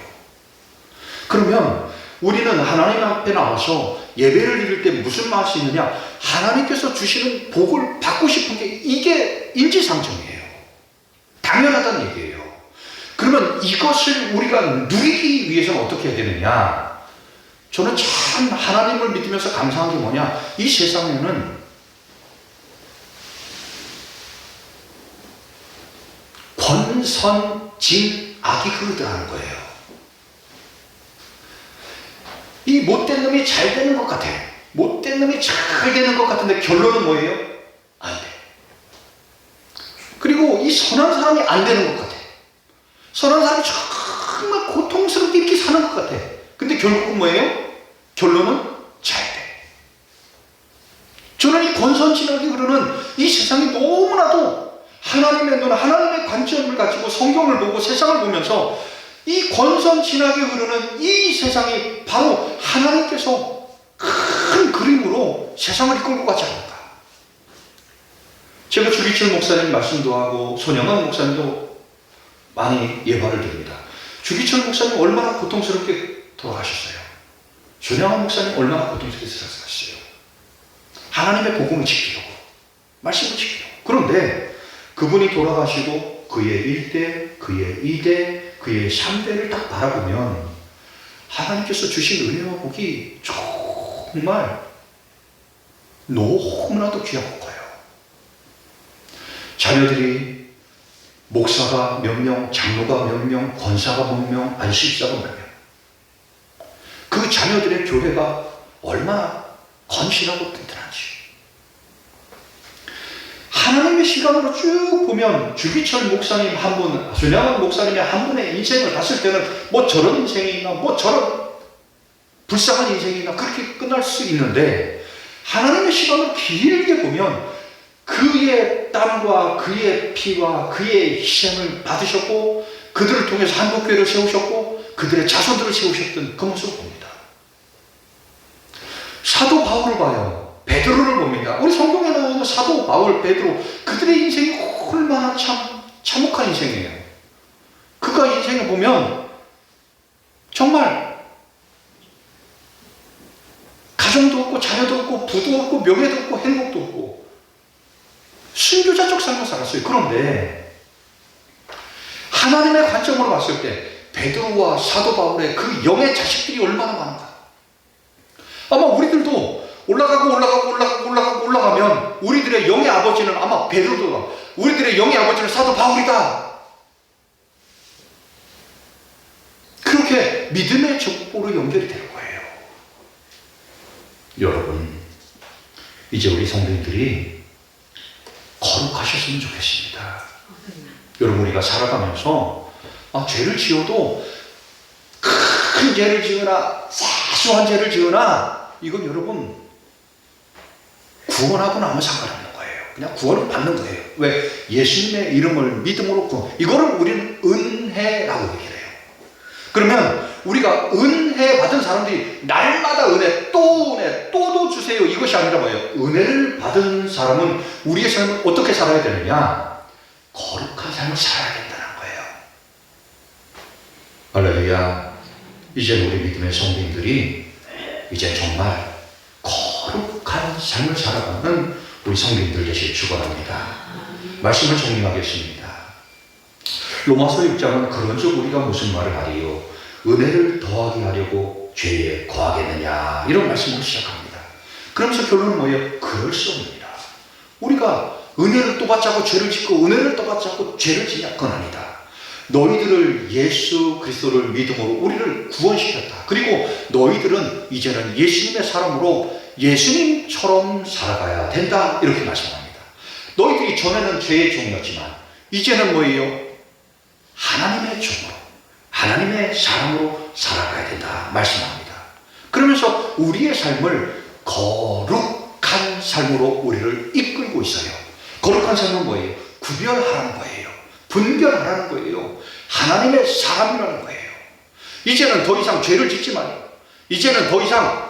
그러면 우리는 하나님 앞에 나와서 예배를 드릴 때 무슨 맛이 있느냐? 하나님께서 주시는 복을 받고 싶은 게 이게 인지상정이에요. 당연하다는 얘기예요. 그러면 이것을 우리가 누리기 위해서는 어떻게 해야 되느냐? 저는 참 하나님을 믿으면서 감사한 게 뭐냐? 이 세상에는 권선, 진, 악이 흐르더라는 거예요. 이 못된 놈이 잘 되는 것 같아. 못된 놈이 잘 되는 것 같은데 결론은 뭐예요? 안 돼. 그리고 이 선한 사람이 안 되는 것 같아. 선한 사람이 정말 고통스럽게 이렇게 사는 것 같아. 근데 결국은 뭐예요? 결론은 잘 돼. 저는 이 권선진하게 흐르는 이 세상이 너무나도 하나님의 눈, 하나님의 관점을 가지고 성경을 보고 세상을 보면서 이 권선진하게 흐르는 이 세상이 바로 하나님께서 큰 그림으로 세상을 이끌고 가지 않을까. 제가 주기철 목사님 말씀도 하고 손영환 목사님도 많이 예화를 드립니다. 주기철 목사님 얼마나 고통스럽게 돌아가셨어요. 손영환 목사님 얼마나 고통스럽게 살았어요. 하나님의 복음을 지키려고, 말씀을 지키려고. 그런데 그분이 돌아가시고 그의 1대, 그의 2대, 그의 3대를 딱 바라보면 하나님께서 주신 은혜와 복이 정말 너무나도 귀하고 커요. 자녀들이 목사가 몇 명, 장로가 몇 명, 권사가 몇 명, 안식사가 몇 명. 그 자녀들의 교회가 얼마나 건실하고 튼튼한지. 하나님의 시간으로 쭉 보면 주기철 목사님 한 분, 손양원 목사님의 한 분의 인생을 봤을 때는 뭐 저런 인생이 있나, 뭐 저런 불쌍한 인생이 있나, 그렇게 끝날 수 있는데, 하나님의 시간을 길게 보면 그의 땀과 그의 피와 그의 희생을 받으셨고, 그들을 통해서 한국교회를 세우셨고, 그들의 자손들을 세우셨던 그 모습을 봅니다. 사도 바울을 봐요. 베드로를 봅니다. 우리 성경에 나오는 사도 바울, 베드로, 그들의 인생이 얼마나 참혹한 인생이에요. 그가 인생을 보면 정말 가정도 없고 자녀도 없고 부도 없고 명예도 없고 행복도 없고 순교자적 삶을 살았어요. 그런데 하나님의 관점으로 봤을 때 베드로와 사도 바울의 그 영의 자식들이 얼마나 많은가. 아마 우리들도 올라가면 우리들의 영의 아버지는 아마 베드로다. 우리들의 영의 아버지는 사도 바울이다. 그렇게 믿음의 족보로 연결이 될 거예요. 여러분, 이제 우리 성도님들이 거룩하셨으면 좋겠습니다. 여러분, 우리가 살아가면서 죄를 지어도 큰 죄를 지으나 사소한 죄를 지으나 이건 여러분 구원하고는 아무 상관없는 거예요. 그냥 구원을 받는 거예요. 왜? 예수님의 이름을 믿음으로 구원. 이거를 우리는 은혜라고 얘기를 해요. 그러면 우리가 은혜 받은 사람들이 날마다 은혜, 또 은혜, 또도 주세요. 이것이 아니라 뭐예요? 은혜를 받은 사람은 우리의 삶을 어떻게 살아야 되느냐? 거룩한 삶을 살아야 된다는 거예요. 할렐루야. 이제 우리 믿음의 성도님들이 이제 정말 거룩한 삶을 살아가는 우리 성도님들 되시길 축원합니다. 말씀을 정리하겠습니다. 로마서 6장은 그런즉 우리가 무슨 말을 하리요? 은혜를 더하게 하려고 죄에 거하겠느냐? 이런 말씀으로 시작합니다. 그러면서 결론은 뭐예요? 그럴 수 없습니다. 우리가 은혜를 또 받자고 죄를 짓고 은혜를 또 받자고 죄를 지냐? 그건 아니다. 너희들을 예수 그리스도를 믿음으로 우리를 구원시켰다. 그리고 너희들은 이제는 예수님의 사람으로 예수님처럼 살아가야 된다. 이렇게 말씀합니다. 너희들이 전에는 죄의 종이었지만 이제는 뭐예요? 하나님의 종으로, 하나님의 사람으로 살아가야 된다. 말씀합니다. 그러면서 우리의 삶을 거룩한 삶으로 우리를 이끌고 있어요. 거룩한 삶은 뭐예요? 구별하라는 거예요. 분별하라는 거예요. 하나님의 사람이라는 거예요. 이제는 더 이상 죄를 짓지 말고, 이제는 더 이상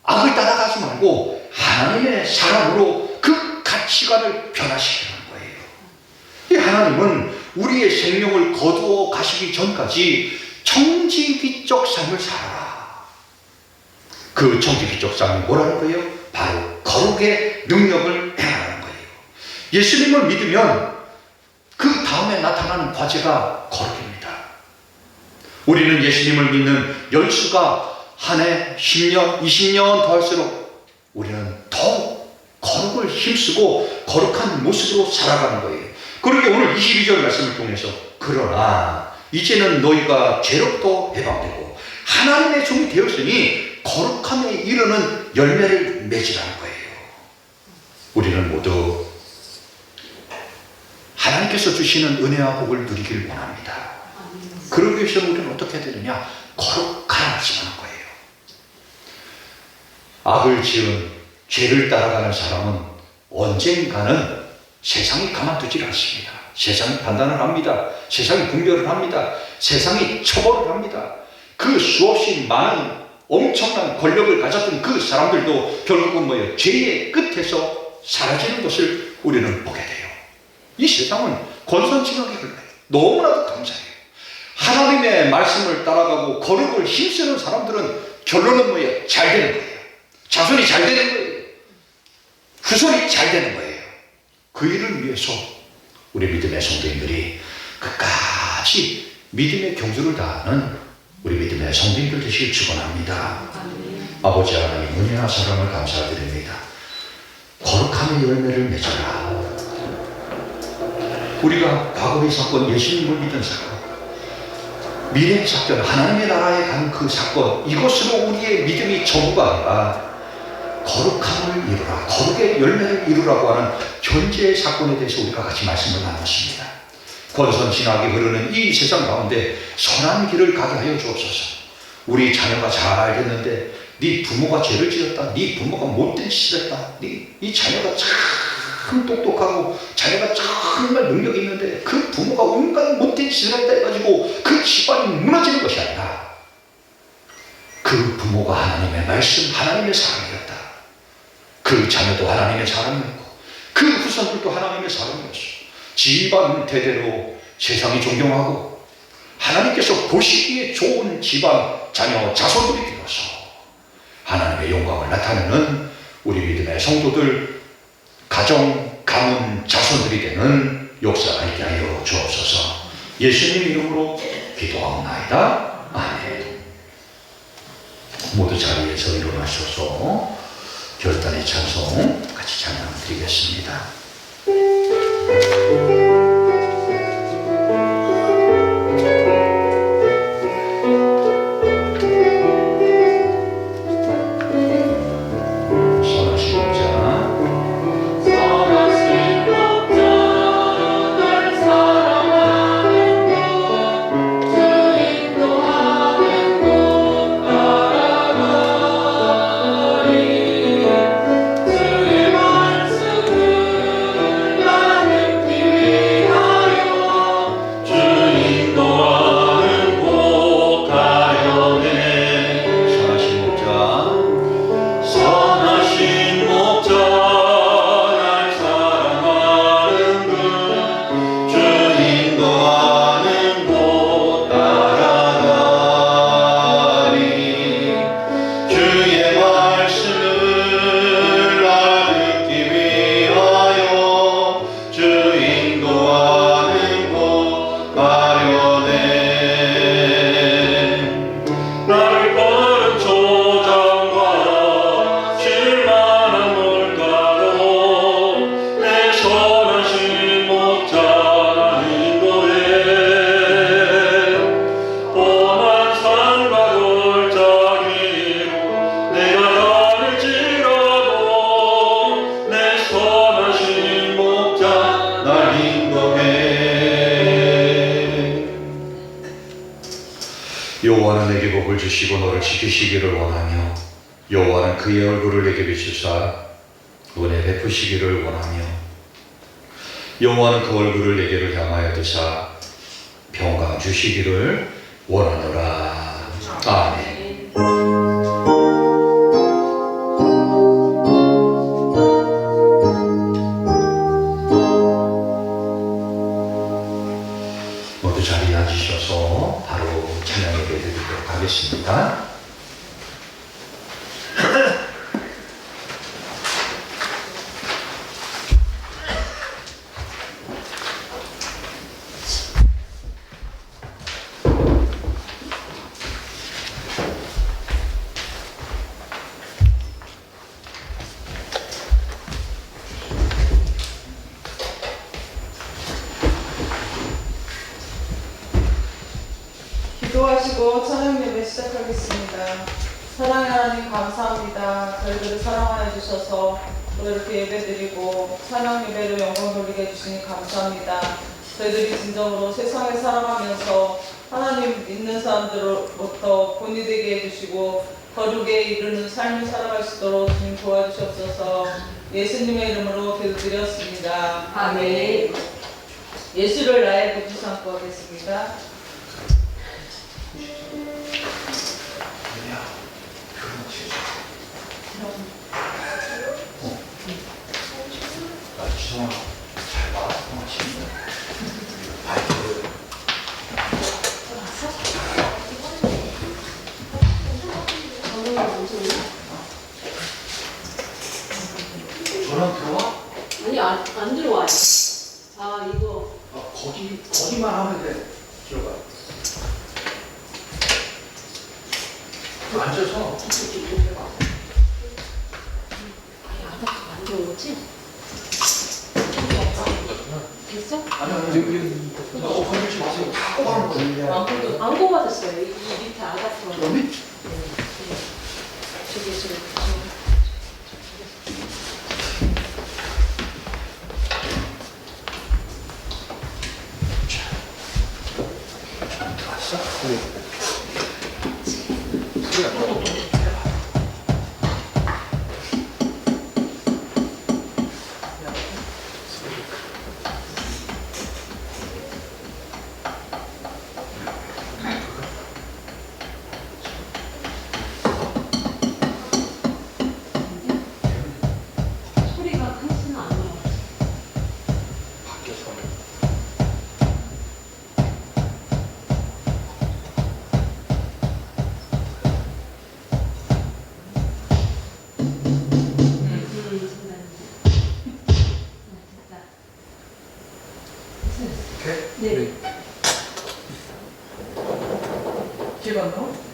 악을 따라가지 말고 하나님의 사람으로 그 가치관을 변화시키는 거예요. 이 하나님은 우리의 생명을 거두어 가시기 전까지 청지기적 삶을 살아라. 그 청지기적 삶이 뭐라는 거예요? 바로 거룩의 능력을 행하는 거예요. 예수님을 믿으면 그 다음에 나타나는 과제가 거룩입니다. 우리는 예수님을 믿는 연수가 한 해 10년, 20년 더 할수록 우리는 더욱 거룩을 힘쓰고 거룩한 모습으로 살아가는 거예요. 그러게 오늘 22절 말씀을 통해서 그러나 이제는 너희가 죄로부터 해방되고 하나님의 종이 되었으니 거룩함에 이르는 열매를 맺으라는 거예요. 우리는 모두 하나님께서 주시는 은혜와 복을 누리기를 원합니다. 그러기 위해서 우리는 어떻게 해야 되느냐? 거룩한 말씀하는 거예요. 악을 지은 죄를 따라가는 사람은 언젠가는 세상이 가만두질 않습니다. 세상이 판단을 합니다. 세상이 분별을 합니다. 세상이 처벌을 합니다. 그 수없이 많은 엄청난 권력을 가졌던 그 사람들도 결국은 뭐예요? 죄의 끝에서 사라지는 것을 우리는 보게 돼요. 이 세상은 권선징악이 흘러요. 너무나도 감사해요. 하나님의 말씀을 따라가고 거룩을 힘쓰는 사람들은 결론은 뭐예요? 잘 되는 거예요. 자손이 잘 되는 거예요. 후손이 잘 되는 거예요. 그 일을 위해서 우리 믿음의 성도님들이 끝까지 믿음의 경주를 다하는 우리 믿음의 믿음의 성도님들 되시길 축원합니다. 아버지 하나님 은혜와 사랑을 감사드립니다. 거룩함의 열매를 맺어라. 우리가 과거의 사건, 예수님을 믿은 사건, 미래의 사건, 하나님의 나라에 간 그 사건, 이것으로 우리의 믿음이 전부가 아니라 거룩함을 이루라, 거룩의 열매를 이루라고 하는 현재의 사건에 대해서 우리가 같이 말씀을 나눴습니다. 권선징악이 흐르는 이 세상 가운데 선한 길을 가게 하여 주옵소서. 우리 자녀가 잘 알겠는데 네 부모가 죄를 지었다, 네 부모가 못된 짓을 했다, 이 자녀가 참 똑똑하고 자녀가 정말 능력이 있는데 그 부모가 온갖 못된 짓을 했다 해가지고 그 집안이 무너지는 것이 아니라 그 부모가 하나님의 말씀, 하나님의 사람이었다. 그 자녀도 하나님의 사람이었고 그 후손들도 하나님의 사람이었어. 집안 대대로 세상이 존경하고 하나님께서 보시기에 좋은 집안, 자녀, 자손들이 되어서 하나님의 영광을 나타내는 우리 믿음의 성도들, 가정, 가문, 자손들이 되는 역사가 있게 하여 주옵소서. 예수님 이름으로 기도하옵나이다. 아멘. 모두 자리에서 일어나셔서 결단의 찬송 같이 찬양드리겠습니다. 여호와는 내게 복을 주시고 너를 지키시기를 원하며 여호와는 그의 얼굴을 내게 비추사 은혜 베푸시기를 원하며 여호와는 그 얼굴을 내게로 향하여 드사 평강 주시기를 원하노라. 아멘. 모두 자리에 앉으셔서 바로 찬양 예배 드리도록 하겠습니다. 기도하시고 찬양 예배 시작하겠습니다. 사랑의 하나님 감사합니다. 저희들을 사랑하여 주셔서 또 이렇게 예배드리고 찬양 예배로 영광 돌리게 해주시니 감사합니다. 저희들이 진정으로 세상에 살아가면서 하나님 믿는 사람들로부터 본이 되게 해주시고 거룩에 이르는 삶을 살아갈 수 있도록 주님 도와주시옵소서. 예수님의 이름으로 기도드렸습니다. 아멘. 예수를 나의 구주 삼고 하겠습니다. 저랑 들어와? 아니 안 들어와요. 아 이거 거기만 하면 돼. 들어가. 앉아서. 아니 아까 만들어 오지? 됐어? 건들지 마세요. 다 뽑아놓은 거예요. 안 뽑아졌어요. 이 밑에 아다트. 그러면 저기. 들어왔어? 소리가 크지는 않아요. 밖에서. 네. 집어넣어?